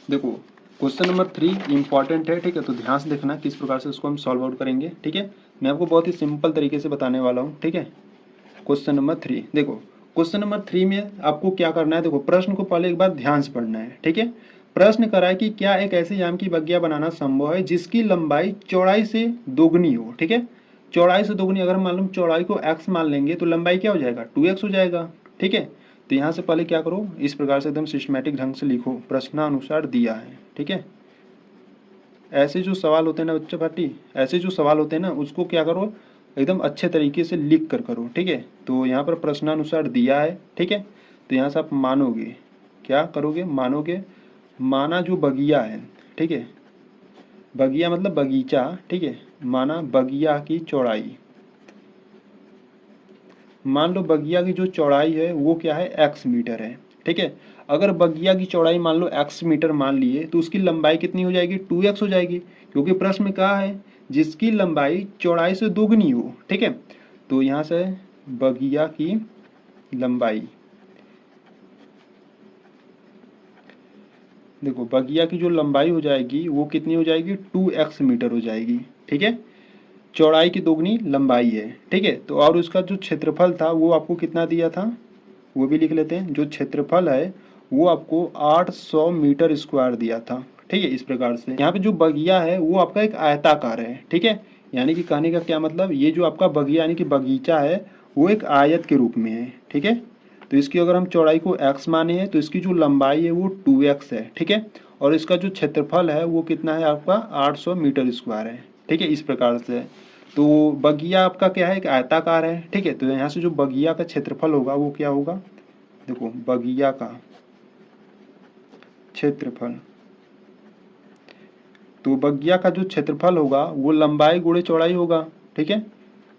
देखो क्वेश्चन नंबर 3 इंपॉर्टेंट है। ठीक है, तो ध्यान से देखना किस प्रकार से इसको हम सॉल्व आउट करेंगे। ठीक है, मैं आपको बहुत ही सिंपल तरीके से बताने वाला हूँ। ठीक है, क्वेश्चन नंबर 3 देखो, क्वेश्चन नंबर 3 में आपको क्या करना है, देखो प्रश्न को पहले एक बार ध्यान से पढ़ना है। ठीक है, प्रश्न करा है कि क्या एक ऐसी आम की बगिया बनाना संभव है जिसकी लंबाई चौड़ाई से दोगुनी हो। ठीक है, चौड़ाई से दोगुनी, अगर मान लो चौड़ाई को x मान लेंगे तो लंबाई क्या हो जाएगा 2x हो जाएगा। ठीक है, तो यहाँ से पहले क्या करो, इस प्रकार से एकदम सिस्टमेटिक ढंग से लिखो, प्रश्नानुसार दिया है। ठीक है, ऐसे जो सवाल होते हैं ना बच्चों पार्टी, ऐसे जो सवाल होते हैं ना उसको क्या करो एकदम अच्छे तरीके से लिख कर करो। ठीक है, तो यहाँ पर प्रश्नानुसार दिया है। ठीक है, तो यहाँ से आप मानोगे, क्या करोगे, मानोगे, माना जो बगिया है। ठीक है, बगिया मतलब बगीचा। ठीक है, माना बगिया की चौड़ाई, मान लो बगिया की जो चौड़ाई है वो क्या है x मीटर है। ठीक है, अगर बगिया की चौड़ाई मान लो x मीटर मान लिए तो उसकी लंबाई कितनी हो जाएगी 2x हो जाएगी, क्योंकि प्रश्न में कहा है जिसकी लंबाई चौड़ाई से दोगुनी हो। ठीक है, तो यहाँ से बगिया की लंबाई, देखो बगिया की जो लंबाई हो जाएगी वो कितनी हो जाएगी 2x मीटर हो जाएगी। ठीक है, चौड़ाई की दोगुनी लंबाई है। ठीक है, तो और उसका जो क्षेत्रफल था वो आपको कितना दिया था वो भी लिख लेते हैं। जो क्षेत्रफल है वो आपको 800 मीटर स्क्वायर दिया था। ठीक है, इस प्रकार से यहाँ पे जो बगिया है वो आपका एक आयताकार है। ठीक है, यानी कि कहने का क्या मतलब, ये जो आपका बगिया यानी कि बगीचा है वो एक आयत के रूप में है। ठीक है, तो इसकी अगर हम चौड़ाई को x माने हैं तो इसकी जो लंबाई है वो 2x है। ठीक है, और इसका जो क्षेत्रफल है वो कितना है आपका 800 मीटर स्क्वायर है। ठीक है, इस प्रकार से। तो बगिया आपका क्या है, एक आयताकार है। ठीक है, तो यहाँ से जो बगिया का क्षेत्रफल होगा वो क्या होगा, देखो बगिया का क्षेत्रफल, तो बगिया का जो क्षेत्रफल होगा वो लंबाई गुणे चौड़ाई होगा। ठीक है,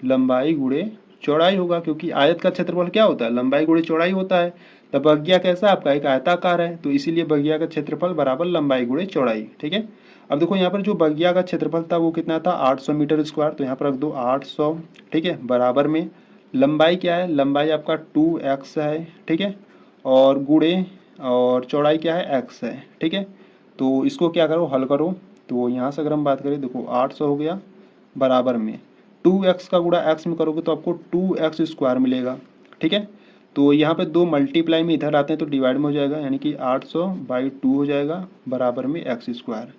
लंबाई गुणे चौड़ाई होगा, क्योंकि आयत का क्षेत्रफल क्या होता है, लंबाई गुणे चौड़ाई होता है। तो बगिया कैसा आपका एक आयताकार है, तो इसीलिए बगिया का क्षेत्रफल बराबर लंबाई गुणे चौड़ाई। ठीक है, अब देखो यहाँ पर जो बगिया का क्षेत्रफल था वो कितना था 800 मीटर स्क्वायर, तो यहाँ पर रख दो 800। ठीक है, बराबर में लंबाई क्या है, लंबाई आपका 2x है। ठीक है, और गुणे और चौड़ाई क्या है x है। ठीक है, तो इसको क्या करो हल करो, तो यहाँ से अगर हम बात करें देखो 800 हो गया बराबर में 2x का गुणा x में करोगे तो आपको 2x स्क्वायर मिलेगा। ठीक है, तो यहाँ पे 2 मल्टीप्लाई में इधर आते हैं तो डिवाइड में हो जाएगा, यानी कि 800/2 हो जाएगा बराबर में x स्क्वायर,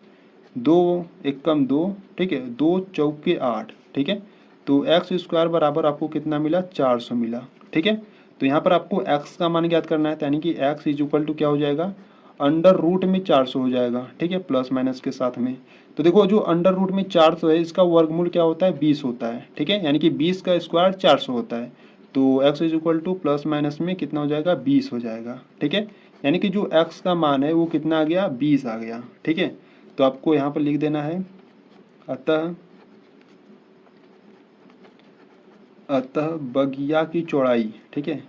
2 एकम 2। ठीक है, 2 चौके 8। ठीक है, तो x स्क्वायर बराबर आपको कितना मिला 400 मिला। ठीक है, तो यहाँ पर आपको x का मान ज्ञात करना है, यानी कि x इज इक्वल टू क्या हो जाएगा अंडर रूट में 400 हो जाएगा। ठीक है, प्लस माइनस के साथ में। तो देखो जो अंडर रूट में 400 है इसका वर्गमूल क्या होता है 20 होता है। ठीक है, यानी कि 20 का स्क्वायर 400 होता है, तो x is equal two plus minus में कितना हो जाएगा 20 हो जाएगा। ठीक है, यानी कि जो x का मान है वो कितना आ गया 20 आ गया। ठीक है, तो आपको यहाँ पर लिख देना है अतः बगिया की चौड़ाई। ठीक है,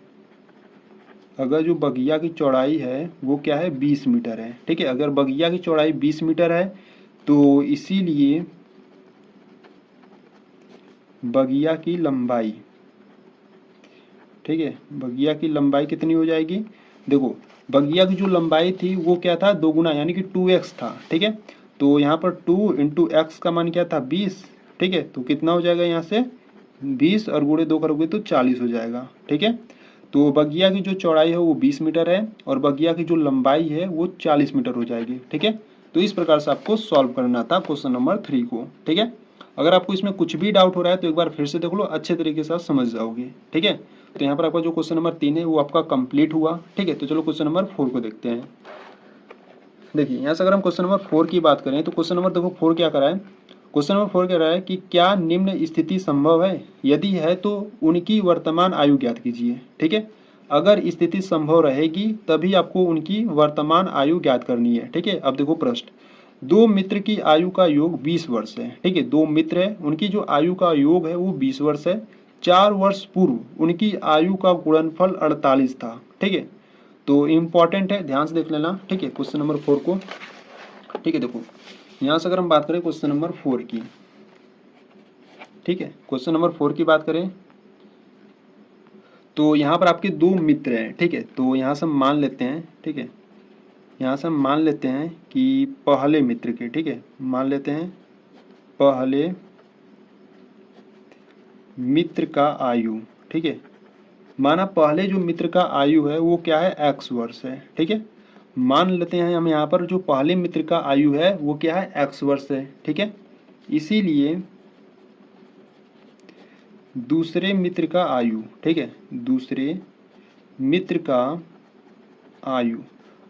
अगर जो बगिया की चौड़ाई है वो क्या है 20 मीटर है। ठीक है, अगर बगिया की चौड़ाई 20 मीटर है तो इसीलिए बगिया की लंबाई ठीक है, बगिया की लंबाई कितनी हो जाएगी, देखो बगिया की जो लंबाई थी वो क्या था, 2 गुना यानी कि 2x था। ठीक है, तो यहाँ पर 2 इंटू एक्स का मान क्या था 20। ठीक है, तो कितना हो जाएगा यहाँ से 20 और गुणे 2 करोगे तो 40 हो जाएगा। ठीक है, तो बगिया की जो चौड़ाई है वो 20 मीटर है और बगिया की जो लंबाई है वो 40 मीटर हो जाएगी। ठीक है, तो इस प्रकार से आपको सॉल्व करना था क्वेश्चन नंबर 3 को। ठीक है, अगर आपको इसमें कुछ भी डाउट हो रहा है तो एक बार फिर से देख लो, अच्छे तरीके से आप समझ जाओगे। ठीक है, तो यहाँ पर आपका जो क्वेश्चन नंबर 3 है वो आपका कंप्लीट हुआ। ठीक है, तो चलो क्वेश्चन नंबर 4 को देखते हैं। देखिए यहाँ से अगर हम क्वेश्चन नंबर 4 की बात करें तो क्वेश्चन नंबर देखो 4 क्या कर रहा है, क्वेश्चन नंबर 4 कह रहा है कि क्या निम्न स्थिति संभव है, यदि है तो उनकी वर्तमान आयु ज्ञात कीजिए। ठीक है, अगर स्थिति संभव रहेगी तभी आपको उनकी वर्तमान आयु ज्ञात करनी है। ठीक है, अब देखो प्रश्न, दो मित्र की आयु का योग 20 वर्ष है। ठीक है, दो मित्र है, उनकी जो आयु का योग है वो 20 वर्ष है। 4 वर्ष पूर्व उनकी आयु का गुणनफल 48 था। ठीक है, तो इम्पॉर्टेंट है, ध्यान से देख लेना। ठीक है, क्वेश्चन नंबर 4 को। ठीक है, देखो यहाँ से अगर हम बात करें क्वेश्चन नंबर 4 की, ठीक है, क्वेश्चन नंबर 4 की बात करें तो यहाँ पर आपके दो मित्र हैं। ठीक है, तो यहाँ से हम मान लेते हैं, ठीक है, यहाँ से हम मान लेते हैं कि पहले मित्र के, ठीक है, मान लेते हैं पहले मित्र का आयु। ठीक है, माना पहले जो मित्र का आयु है वो क्या है, x वर्ष है। ठीक है, मान लेते हैं हम यहाँ पर जो पहले मित्र का आयु है वो क्या है, x वर्ष है। ठीक है, इसीलिए दूसरे मित्र का आयु, ठीक है, दूसरे मित्र का आयु,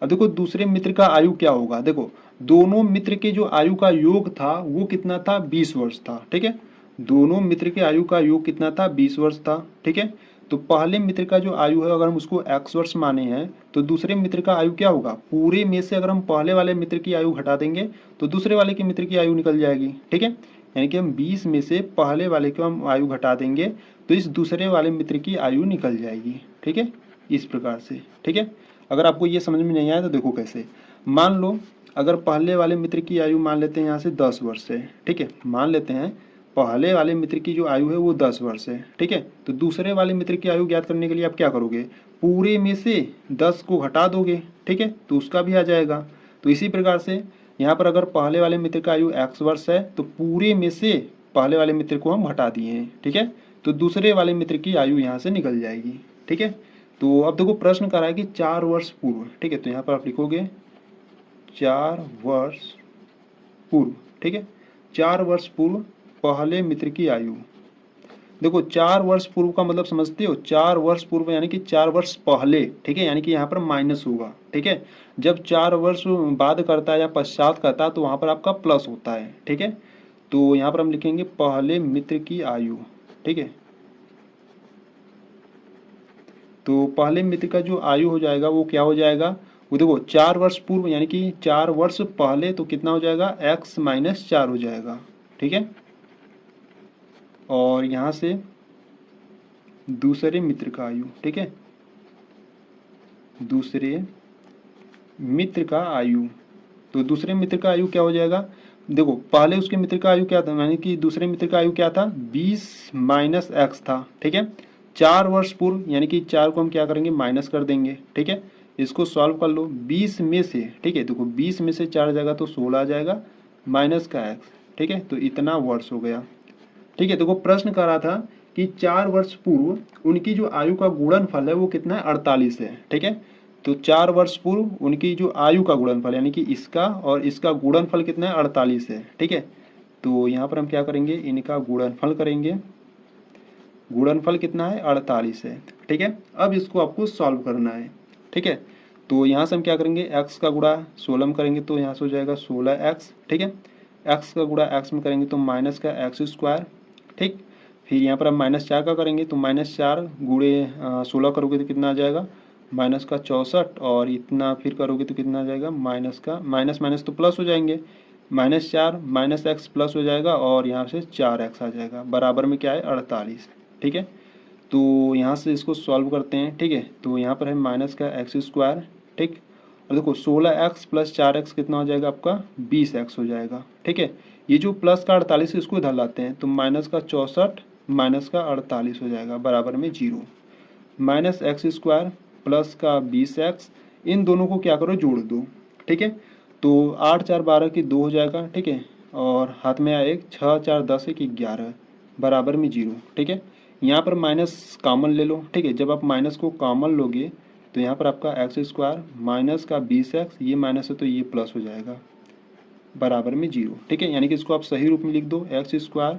अब देखो दूसरे मित्र का आयु क्या होगा, देखो दोनों मित्र के जो आयु का योग था वो कितना था, 20 वर्ष था। ठीक है, दोनों मित्र के आयु का योग कितना था, 20 वर्ष था। ठीक है, तो पहले मित्र का जो आयु है अगर हम उसको x वर्ष माने हैं तो दूसरे मित्र का आयु क्या होगा, पूरे में से अगर हम पहले वाले मित्र की आयु घटा देंगे तो दूसरे वाले के मित्र की आयु निकल जाएगी। ठीक है, यानी कि हम 20 में से पहले वाले को हम आयु घटा देंगे तो इस दूसरे वाले मित्र की आयु निकल जाएगी। ठीक है, इस प्रकार से। ठीक है, अगर आपको ये समझ में नहीं आया तो देखो कैसे, मान लो अगर पहले वाले मित्र की आयु मान लेते हैं यहाँ से 10 वर्ष है। ठीक है, मान लेते हैं पहले वाले मित्र की जो आयु है वो 10 वर्ष है। ठीक है, तो दूसरे वाले मित्र की आयु ज्ञात करने के लिए आप क्या करोगे, पूरे में से 10 को घटा दोगे। ठीक है, तो उसका भी आ जाएगा। तो इसी प्रकार से यहाँ पर अगर पहले वाले मित्र का आयु x वर्ष है तो पूरे में से पहले वाले मित्र को हम घटा दिए हैं। ठीक है, तो दूसरे वाले मित्र की आयु यहाँ से निकल जाएगी। ठीक है, तो अब देखो प्रश्न कर रहा है कि 4 वर्ष पूर्व। ठीक है, तो यहाँ पर आप लिखोगे 4 वर्ष पूर्व। ठीक है, 4 वर्ष पूर्व पहले मित्र की आयु, देखो 4 वर्ष पूर्व का मतलब समझते हो, 4 वर्ष पूर्व यानी कि 4 वर्ष पहले। ठीक है, यानी कि यहाँ पर माइनस होगा। ठीक है, जब 4 वर्ष बाद करता है या पश्चात करता है तो वहाँ पर आपका प्लस होता है। ठीक है, तो यहाँ पर हम लिखेंगे पहले मित्र की आयु। ठीक है, तो पहले मित्र का जो आयु हो जाएगा वो क्या हो जाएगा, वो देखो 4 वर्ष पूर्व यानी कि 4 वर्ष पहले, तो कितना हो जाएगा, x माइनस 4 हो जाएगा। ठीक है, और यहाँ से दूसरे मित्र का आयु। ठीक है, दूसरे मित्र का आयु, तो दूसरे मित्र का आयु क्या हो जाएगा, देखो पहले उसके मित्र का आयु क्या था, यानी कि दूसरे मित्र का आयु क्या था, 20 माइनस एक्स था। ठीक है, 4 वर्ष पूर्व यानी कि 4 को हम क्या करेंगे, माइनस कर देंगे। ठीक है, इसको सॉल्व कर लो, 20 में से, ठीक है, देखो 20 में से 4 जाएगा तो 16 आ जाएगा माइनस का एक्स। ठीक है, तो इतना वर्ष हो गया। ठीक है, देखो प्रश्न कर रहा था कि 4 वर्ष पूर्व उनकी जो आयु का गुणनफल है वो कितना है, 48 है। ठीक है, तो 4 वर्ष पूर्व उनकी जो आयु का गुणनफल यानी कि इसका और इसका गुणनफल कितना है, 48 है। ठीक है, तो यहाँ पर हम क्या करेंगे, इनका गुणनफल करेंगे, गुणनफल कितना है, 48 है। ठीक है, अब इसको आपको सॉल्व करना है। ठीक है, तो यहाँ से हम क्या करेंगे, x का गुणा 16 में करेंगे तो यहाँ से हो जाएगा 16x। ठीक है, x का गुणा x में करेंगे तो माइनस का एक्स स्क्वायर। ठीक, फिर यहाँ पर हम -4 का करेंगे तो -4 गुणे 16 करोगे तो कितना आ जाएगा, माइनस का 64, और इतना फिर करोगे तो कितना आ जाएगा, माइनस का माइनस माइनस तो प्लस हो जाएंगे, -4 माइनस एक्स प्लस हो जाएगा और यहाँ से 4x आ जाएगा, बराबर में क्या है, 48। ठीक है, तो यहाँ से इसको सॉल्व करते हैं। ठीक है, तो यहाँ पर है माइनस का एक्स स्क्वायर। ठीक, और देखो 16x प्लस 4x कितना हो जाएगा आपका, 20x हो जाएगा। ठीक है, ये जो प्लस का 48 इसको इधर लाते हैं तो माइनस का 64 माइनस का 48 हो जाएगा, बराबर में 0। माइनस एक्स स्क्वायर प्लस का 20x, इन दोनों को क्या करो जोड़ दो, ठीक है। तो 8 4 12 की 2 हो जाएगा, ठीक है, और हाथ में आया एक 6 4 10 की 11 बराबर में 0, ठीक है। यहाँ पर माइनस कॉमन ले लो, ठीक है। जब आप माइनस को कॉमन लोगे तो यहाँ पर आपका एक्स स्क्वायर माइनस का 20x, ये माइनस है तो ये प्लस हो जाएगा बराबर में 0, ठीक है। यानी कि इसको आप सही रूप में लिख दो, x square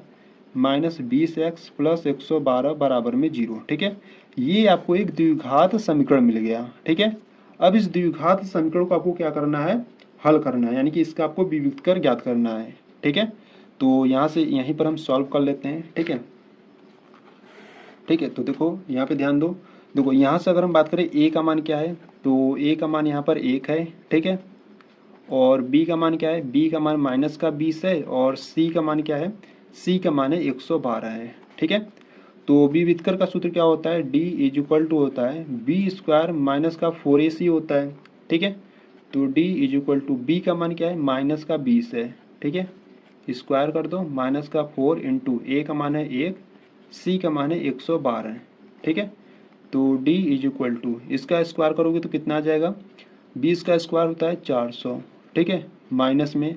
minus 20x plus 112 बराबर में 0, ठीक है। ये आपको एक द्विघात समीकरण मिल गया, ठीक है। अब इस द्विघात समीकरण को आपको क्या करना है, हल करना है, यानी कि इसका आपको विभक्त कर ज्ञात करना है, ठीक है। तो यहाँ से यहीं पर हम सॉल्व कर लेते हैं, ठीक है। ठीक है, तो देखो यहाँ पे ध्यान दो, देखो यहाँ से अगर हम बात करें a का मान क्या है, तो a का मान यहाँ पर 1 है, ठीक है। और b का मान क्या है, b का मान माइनस का 20 है, और c का मान क्या है, c का मान है 112 है, ठीक है। तो b व्युत्क्रम का सूत्र क्या होता है, d इज इक्वल टू होता है b स्क्वायर माइनस का 4ac होता है, ठीक है। तो d is equal to b का मान क्या है, माइनस का 20 है, ठीक है, स्क्वायर कर दो, माइनस का 4 इंटू a का मान है 1, c का मान है 112 है, ठीक है। तो d इज इक्वल टू इसका स्क्वायर करोगे तो कितना आ जाएगा, 20 का स्क्वायर होता है 400, ठीक है। माइनस में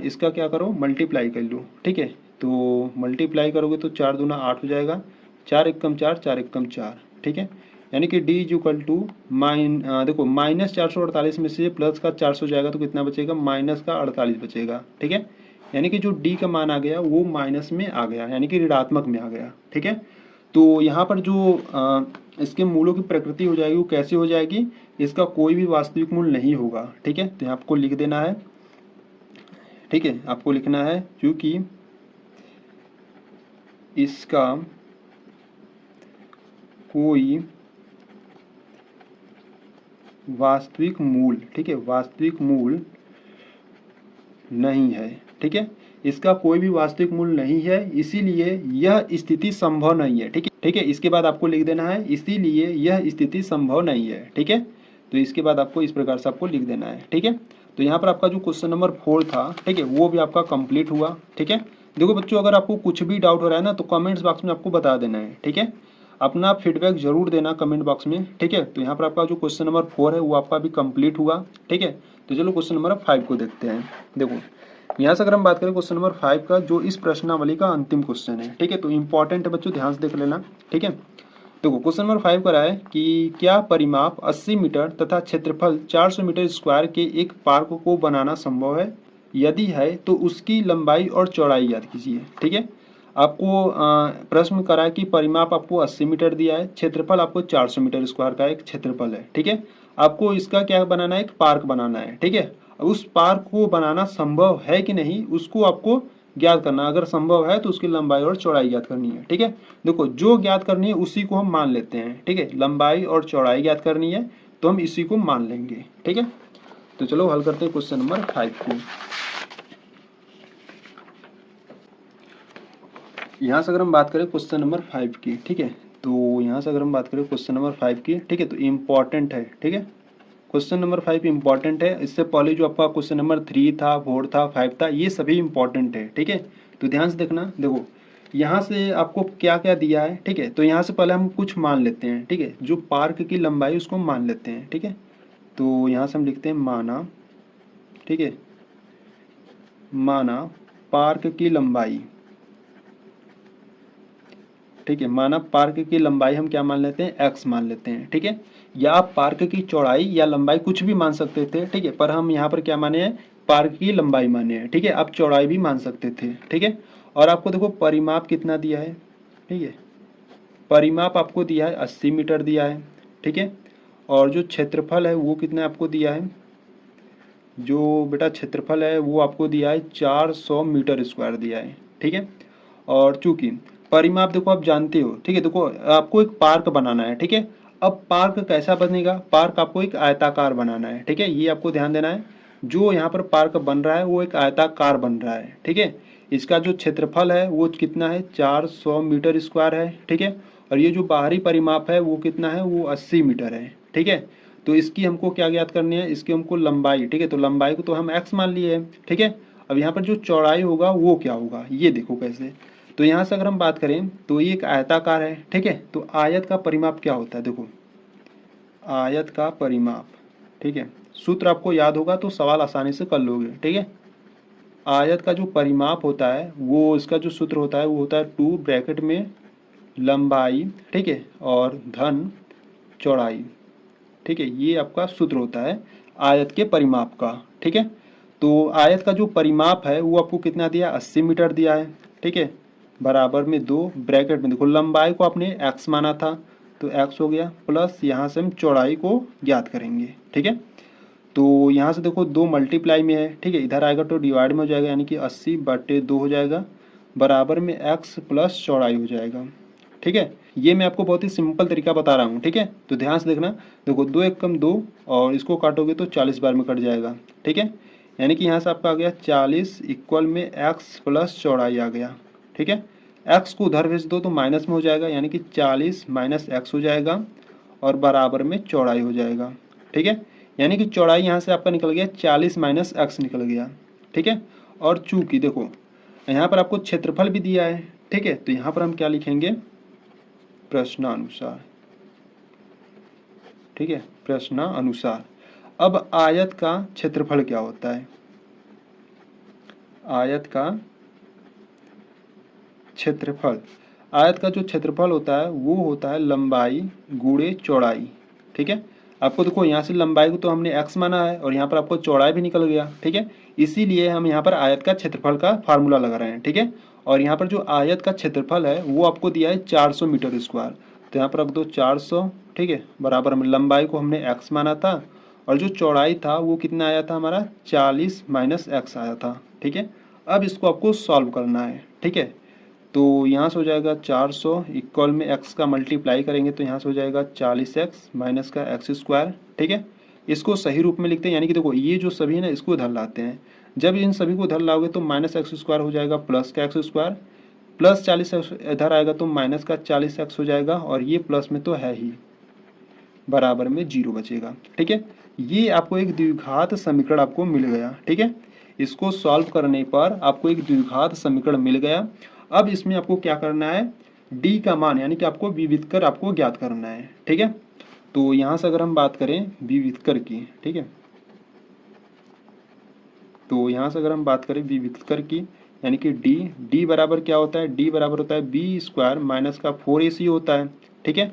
इसका क्या करो, मल्टीप्लाई कर लो, ठीक है। तो मल्टीप्लाई करोगे तो 4 दूना 8 हो जाएगा, 4 एकम 4, 4 एकम 4, ठीक है। यानी कि d इज इक्वल टू देखो माइनस 448 में से प्लस का 400 जाएगा तो कितना बचेगा, माइनस का 48 बचेगा, ठीक है। यानी कि जो d का मान आ गया वो माइनस में आ गया, यानी कि ऋणात्मक में आ गया, ठीक है। तो यहाँ पर जो इसके मूलों की प्रकृति हो जाएगी वो कैसे हो जाएगी, इसका कोई भी वास्तविक मूल नहीं होगा, ठीक है। तो यहाँ आपको लिख देना है, ठीक है, आपको लिखना है क्योंकि इसका कोई वास्तविक मूल, ठीक है, वास्तविक मूल नहीं है, ठीक है। इसका कोई भी वास्तविक मूल नहीं है, इसीलिए यह स्थिति संभव नहीं है, ठीक है, ठीक है। इसके बाद आपको लिख देना है इसीलिए यह स्थिति संभव नहीं है, ठीक है। तो इसके बाद आपको इस प्रकार से आपको लिख देना है, ठीक है। तो यहाँ पर आपका जो क्वेश्चन नंबर 4 था, ठीक है, वो भी आपका कंप्लीट हुआ, ठीक है। देखो बच्चों, अगर आपको कुछ भी डाउट हो रहा है ना तो कमेंट्स बॉक्स में आपको बता देना है, ठीक है। अपना फीडबैक जरूर देना कमेंट बॉक्स में, ठीक है। तो यहाँ पर आपका जो क्वेश्चन नंबर 4 है वो आपका भी कंप्लीट हुआ, ठीक है। तो चलो क्वेश्चन नंबर 5 को देखते हैं। देखो यहाँ से अगर हम बात करें क्वेश्चन नंबर 5 का, जो इस प्रश्नावली का अंतिम क्वेश्चन है, ठीक है। तो इंपॉर्टेंट है बच्चों, ध्यान से देख लेना, ठीक है। देखो क्वेश्चन नंबर 5 का रहा है कि क्या परिमाप 80 मीटर तथा क्षेत्रफल 400 मीटर स्क्वायर के एक पार्क को बनाना संभव है, यदि है तो उसकी लंबाई और चौड़ाई ज्ञात कीजिए, ठीक है। आपको प्रश्न करा है कि परिमाप आपको 80 मीटर दिया है, क्षेत्रफल आपको 400 मीटर स्क्वायर का एक क्षेत्रफल है, ठीक है। आपको इसका क्या बनाना है, एक पार्क बनाना है, ठीक है। उस पार्क को बनाना संभव है कि नहीं उसको आपको ज्ञात करना, अगर संभव है तो उसकी लंबाई और चौड़ाई ज्ञात करनी है, ठीक है। देखो जो ज्ञात करनी है उसी को हम मान लेते हैं, ठीक है। लंबाई और चौड़ाई ज्ञात करनी है तो हम इसी को मान लेंगे, ठीक है। तो चलो हल करते हैं क्वेश्चन नंबर 5 को। यहाँ से अगर हम बात करें क्वेश्चन नंबर 5 की, ठीक है, तो यहाँ से अगर हम बात करें क्वेश्चन नंबर 5 की, ठीक है, तो इम्पॉर्टेंट है, ठीक है। क्वेश्चन नंबर 5 इंपॉर्टेंट है, इससे पहले जो आपका क्वेश्चन नंबर 3 था, 4 था, 5 था, ये सभी इंपॉर्टेंट है, ठीक है। तो ध्यान से देखना, देखो यहाँ से आपको क्या क्या दिया है, ठीक है। तो यहाँ से पहले हम कुछ मान लेते हैं, ठीक है, जो पार्क की लंबाई उसको मान लेते हैं, ठीक है। तो यहाँ से हम लिखते हैं माना, ठीक है, माना पार्क की लंबाई, ठीक है, माना पार्क की लंबाई हम क्या मान लेते हैं, x मान लेते हैं, ठीक है। या आप पार्क की चौड़ाई या लंबाई कुछ भी मान सकते थे, ठीक है, पर हम यहाँ पर क्या माने हैं, पार्क की लंबाई माने हैं, ठीक है। आप चौड़ाई भी मान सकते थे, ठीक है। और आपको देखो परिमाप कितना दिया है, ठीक है, परिमाप आपको दिया है 80 मीटर दिया है, ठीक है। और जो क्षेत्रफल है वो कितना आपको दिया है, जो बेटा क्षेत्रफल है वो आपको दिया है 400 मीटर स्क्वायर दिया है, ठीक है। और चूंकि परिमाप देखो आप जानते हो, ठीक है, देखो आपको एक पार्क बनाना है, ठीक है। अब पार्क कैसा बनेगा, पार्क आपको एक आयताकार बनाना है, ठीक है, ये आपको ध्यान देना है। जो यहाँ पर पार्क बन रहा है वो एक आयताकार बन रहा है, ठीक है। इसका जो क्षेत्रफल है वो कितना है, 400 मीटर स्क्वायर है, ठीक है। और ये जो बाहरी परिमाप है वो कितना है, वो 80 मीटर है, ठीक है। तो इसकी हमको क्या ज्ञात करनी है, इसकी हमको लंबाई, ठीक है। तो लंबाई को तो हम x मान लिए है, ठीक है। अब यहाँ पर जो चौड़ाई होगा वो क्या होगा, ये देखो कैसे। तो यहाँ से अगर हम बात करें तो ये एक आयताकार है, ठीक है। तो आयत का परिमाप क्या होता है, देखो आयत का परिमाप, ठीक है। सूत्र आपको याद होगा तो सवाल आसानी से कर लोगे, ठीक है। आयत का जो परिमाप होता है वो इसका जो सूत्र होता है वो होता है 2 ब्रैकेट में लंबाई, ठीक है, और धन चौड़ाई, ठीक है। ये आपका सूत्र होता है आयत के परिमाप का, ठीक है। तो आयत का जो परिमाप है वो आपको कितना दिया, 80 मीटर दिया है, ठीक है। बराबर में 2 ब्रैकेट में देखो लंबाई को आपने x माना था तो x हो गया, प्लस यहाँ से हम चौड़ाई को ज्ञात करेंगे, ठीक है। तो यहाँ से देखो 2 मल्टीप्लाई में है, ठीक है, इधर आएगा तो डिवाइड में हो जाएगा, यानी कि 80/2 हो जाएगा, बराबर में x प्लस चौड़ाई हो जाएगा, ठीक है। ये मैं आपको बहुत ही सिंपल तरीका बता रहा हूँ, ठीक है। तो ध्यान से देखना, देखो 2 एक कम 2 और इसको काटोगे तो 40 बार में कट जाएगा, ठीक है। यानी कि यहाँ से आपका आ गया 40 इक्वल में x प्लस चौड़ाई आ गया, ठीक है। x को उधर भेज दो तो माइनस में हो जाएगा, यानी कि 40 माइनस x हो जाएगा और बराबर में चौड़ाई हो जाएगा, ठीक है। यानी कि चौड़ाई यहाँ से आपका निकल गया 40 माइनस x निकल गया, ठीक है। और चूंकि देखो यहाँ पर आपको क्षेत्रफल भी दिया है, ठीक है, तो यहाँ पर हम क्या लिखेंगे, प्रश्नानुसार, ठीक है, प्रश्नानुसार। अब आयत का क्षेत्रफल क्या होता है, आयत का क्षेत्रफल, आयत का जो क्षेत्रफल होता है वो होता है लंबाई गुणे चौड़ाई, ठीक है। आपको देखो यहाँ से लंबाई को तो हमने x माना है और यहाँ पर आपको चौड़ाई भी निकल गया, ठीक है। इसीलिए हम यहाँ पर आयत का क्षेत्रफल का फार्मूला लगा रहे हैं, ठीक है। और यहाँ पर जो आयत का क्षेत्रफल है वो आपको दिया है 400 मीटर स्क्वायर, तो यहाँ पर आप दो 400, ठीक है, बराबर में लंबाई को हमने x माना था और जो चौड़ाई था वो कितना आया था हमारा 40 माइनस x आया था, ठीक है। अब इसको आपको सॉल्व करना है, ठीक है। तो यहाँ से हो जाएगा 400 इक्वल में x का मल्टीप्लाई करेंगे तो यहाँ से हो जाएगा 40x माइनस का x स्क्वायर, ठीक है। इसको सही रूप में लिखते हैं, यानी कि देखो ये जो सभी है ना इसको इधर लाते हैं, जब इन सभी को इधर लाओगे तो माइनस एक्स स्क्वायर हो जाएगा प्लस का एक्स स्क्वायर, प्लस 40 इधर आएगा तो माइनस का 40x हो जाएगा और ये प्लस में तो है ही, बराबर में 0 बचेगा, ठीक है। ये आपको एक द्विघात समीकरण आपको मिल गया, ठीक है। इसको सॉल्व करने पर आपको एक द्विघात समीकरण मिल गया। अब इसमें आपको क्या करना है, d का मान यानी कि आपको विविधकर आपको ज्ञात करना है, ठीक है। तो यहाँ से अगर हम बात करें विविधकर की, ठीक है, तो यहाँ से अगर हम बात करें विविधकर की यानी कि d बराबर क्या होता है, d बराबर होता है b स्क्वायर माइनस का 4ac होता है, ठीक है।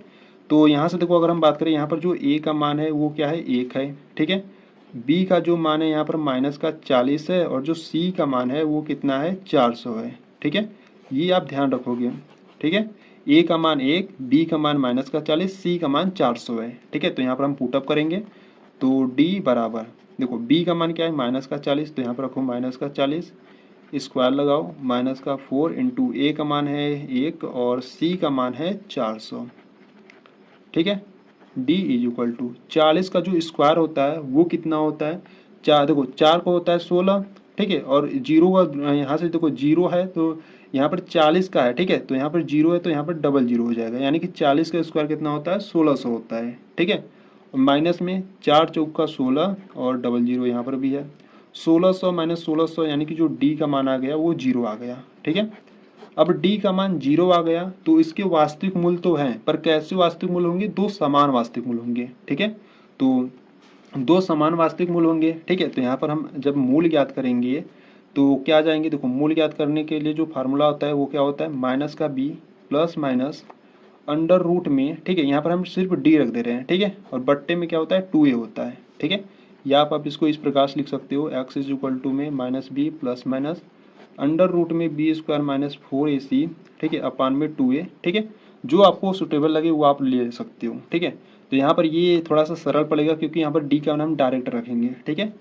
तो यहाँ से देखो अगर हम बात करें यहाँ पर जो a का मान है वो क्या है 1 है, ठीक है। b का जो मान है यहाँ पर माइनस का 40 है और जो c का मान है वो कितना है 400 है, ठीक है। ये आप ध्यान रखोगे, ठीक है। a का मान 1, b का मान माइनस का 40, c का मान 400 है, ठीक है। तो यहाँ पर हम पुटअप करेंगे तो d बराबर देखो b का मान क्या है माइनस का 40, तो यहाँ पर रखो माइनस का 40 स्क्वायर लगाओ माइनस का 4 इंटू a का मान है 1 और c का मान है 400, ठीक है। d इज इक्वल टू 40 का जो स्क्वायर होता है वो कितना होता है, चार देखो 4 को होता है 16, ठीक है, और जीरो का यहाँ से देखो 0 है तो यहाँ पर 40 का है, ठीक है, तो यहाँ पर 0 है तो यहाँ पर डबल 0 हो जाएगा, यानी कि 40 का स्क्वायर कितना होता है 1600 होता है, ठीक है। माइनस में 4 चौका 16 और डबल 0 यहाँ पर भी है, 1600 माइनस 1600 यानी कि जो d का मान आ गया वो 0 आ गया, ठीक है। अब d का मान 0 आ गया तो इसके वास्तविक मूल्य तो हैं, पर कैसे वास्तविक मूल्य होंगे, दो समान वास्तविक मूल्य होंगे, ठीक है। तो दो समान वास्तविक मूल्य होंगे, ठीक है। तो यहाँ पर हम जब मूल्य ज्ञात करेंगे तो क्या जाएंगे, देखो मूल्य ज्ञात करने के लिए जो फार्मूला होता है वो क्या होता है माइनस का b plus minus under root में, ठीक है, यहाँ पर हम सिर्फ d रख दे रहे हैं, ठीक है, और बट्टे में क्या होता है 2a होता है, ठीक है। या आप इसको इस प्रकार से लिख सकते हो x इज इक्वल टू में minus b plus minus under root में b स्क्वायर माइनस 4ac, ठीक है, अपान में 2a, ठीक है। जो आपको सुटेबल लगे वो आप ले सकते हो, ठीक है। तो यहाँ पर ये थोड़ा सा सरल पड़ेगा क्योंकि यहाँ पर d का मान हम डायरेक्ट रखेंगे, ठीक है।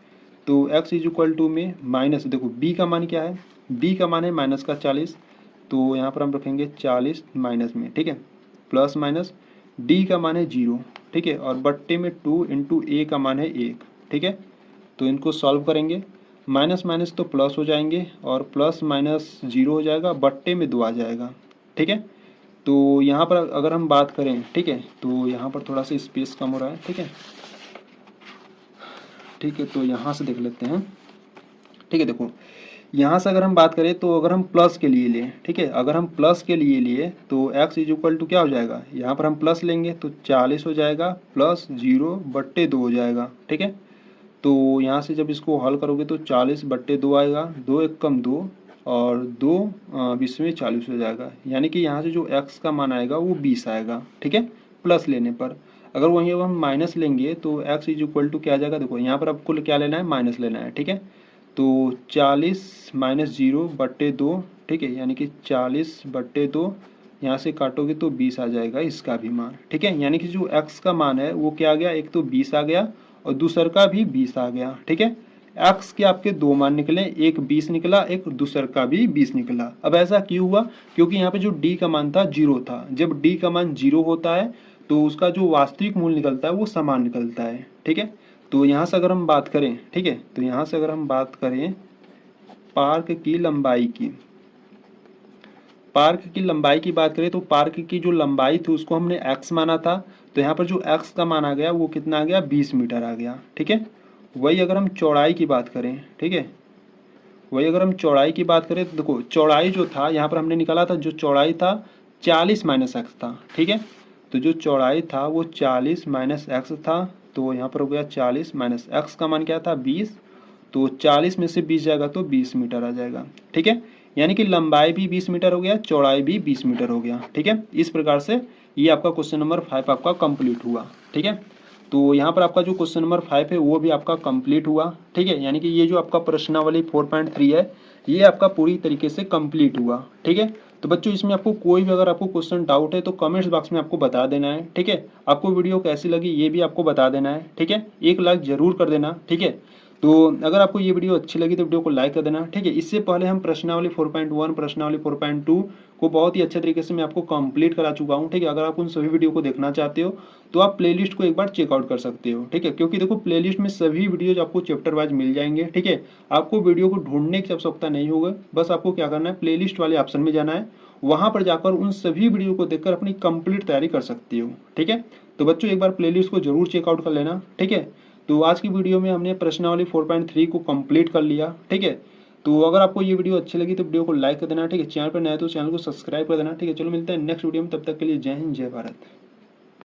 तो x इज इक्वल टू में माइनस देखो b का मान क्या है, b का मान है माइनस का 40, तो यहाँ पर हम रखेंगे 40 माइनस में, ठीक है, प्लस माइनस d का मान है 0, ठीक है, और बट्टे में 2 इंटू a का मान है 1, ठीक है। तो इनको सॉल्व करेंगे, माइनस माइनस तो प्लस हो जाएंगे और प्लस माइनस 0 हो जाएगा, बट्टे में 2 आ जाएगा, ठीक है। तो यहाँ पर अगर हम बात करें, ठीक है, तो यहाँ पर थोड़ा सा स्पेस कम हो रहा है, ठीक है, ठीक है। तो यहाँ से देख लेते हैं, ठीक है। देखो यहाँ से अगर हम बात करें तो अगर हम प्लस के लिए लें, ठीक है, अगर हम प्लस के लिए लिए तो x इज इक्वल टू क्या हो जाएगा, यहाँ पर हम प्लस लेंगे तो 40 हो जाएगा प्लस 0/2 हो जाएगा, ठीक है। तो यहाँ से जब इसको हल करोगे तो 40/2 आएगा, 2 एक कम 2 और 2 20 में 40 हो जाएगा, यानी कि यहाँ से जो x का मान आएगा वो 20 आएगा, ठीक है, प्लस लेने पर। अगर वहीं अब हम माइनस लेंगे तो x इज इक्वल टू क्या आ जाएगा, देखो यहाँ पर आपको क्या लेना है, माइनस लेना है, ठीक है। तो 40 माइनस 0/2, ठीक है, यानी कि 40/2, यहाँ से काटोगे तो 20 आ जाएगा इसका भी मान, ठीक है। यानी कि जो x का मान है वो क्या आ गया, एक तो 20 आ गया और दूसर का भी 20 आ गया, ठीक है। x के आपके दो मान निकले, एक 20 निकला, एक दूसर का भी 20 निकला। अब ऐसा क्यों हुआ, क्योंकि यहाँ पे जो d का मान था 0 था। जब d का मान 0 होता है तो उसका जो वास्तविक मूल्य निकलता है वो समान निकलता है, ठीक है। तो यहाँ से अगर हम बात करें, ठीक है, तो यहाँ से अगर हम बात करें पार्क की लंबाई की, पार्क की लंबाई की बात करें तो पार्क की जो लंबाई थी उसको हमने x माना था, तो यहाँ पर जो x का मान आ गया वो कितना आ गया, 20 मीटर आ गया, ठीक है। वही अगर हम चौड़ाई की बात करें, ठीक है, वही अगर हम चौड़ाई की बात करें तो देखो चौड़ाई जो था यहाँ पर हमने निकाला था, जो चौड़ाई था 40 माइनस एक्स था, ठीक है। तो जो चौड़ाई था वो 40 माइनस एक्स था, तो यहाँ पर हो गया 40 माइनस एक्स का मान क्या था, 20, तो 40 में से 20 जाएगा तो 20 मीटर आ जाएगा, ठीक है। यानी कि लंबाई भी 20 मीटर हो गया, चौड़ाई भी 20 मीटर हो गया, ठीक है। इस प्रकार से ये आपका क्वेश्चन नंबर 5 आपका कंप्लीट हुआ, ठीक है। तो यहाँ पर आपका जो क्वेश्चन नंबर 5 है वो भी आपका कंप्लीट हुआ, ठीक है। यानी कि ये जो आपका प्रश्नावली 4.3 है ये आपका पूरी तरीके से कंप्लीट हुआ, ठीक है। तो बच्चों इसमें आपको कोई भी अगर आपको क्वेश्चन डाउट है तो कमेंट्स बॉक्स में आपको बता देना है, ठीक है। आपको वीडियो कैसी लगी ये भी आपको बता देना है, ठीक है। एक लाइक जरूर कर देना, ठीक है। तो अगर आपको ये वीडियो अच्छी लगी तो वीडियो को लाइक कर देना, ठीक है। इससे पहले हम प्रश्नावली 4.1 प्रश्नावली 4.2 को बहुत ही अच्छे तरीके से मैं आपको कंप्लीट करा चुका हूँ, ठीक है। अगर आप उन सभी वीडियो को देखना चाहते हो तो आप प्लेलिस्ट को एक बार चेकआउट कर सकते हो, ठीक है। क्योंकि देखो प्लेलिस्ट में सभी वीडियोज आपको चैप्टर वाइज मिल जाएंगे, ठीक है। आपको वीडियो को ढूंढने की आवश्यकता नहीं होगा, बस आपको क्या करना है, प्लेलिस्ट वाले ऑप्शन में जाना है, वहां पर जाकर उन सभी वीडियो को देखकर अपनी कंप्लीट तैयारी कर सकते हो, ठीक है। तो बच्चों एक बार प्लेलिस्ट को जरूर चेकआउट कर लेना, ठीक है। तो आज की वीडियो में हमने प्रश्नावली 4.3 को कंप्लीट कर लिया, ठीक है। तो अगर आपको ये वीडियो अच्छी लगी तो वीडियो को लाइक कर देना, ठीक है। चैनल पर नया तो चैनल को सब्सक्राइब कर देना, ठीक है। चलो मिलते हैं नेक्स्ट वीडियो में, तब तक के लिए जय हिंद जय भारत।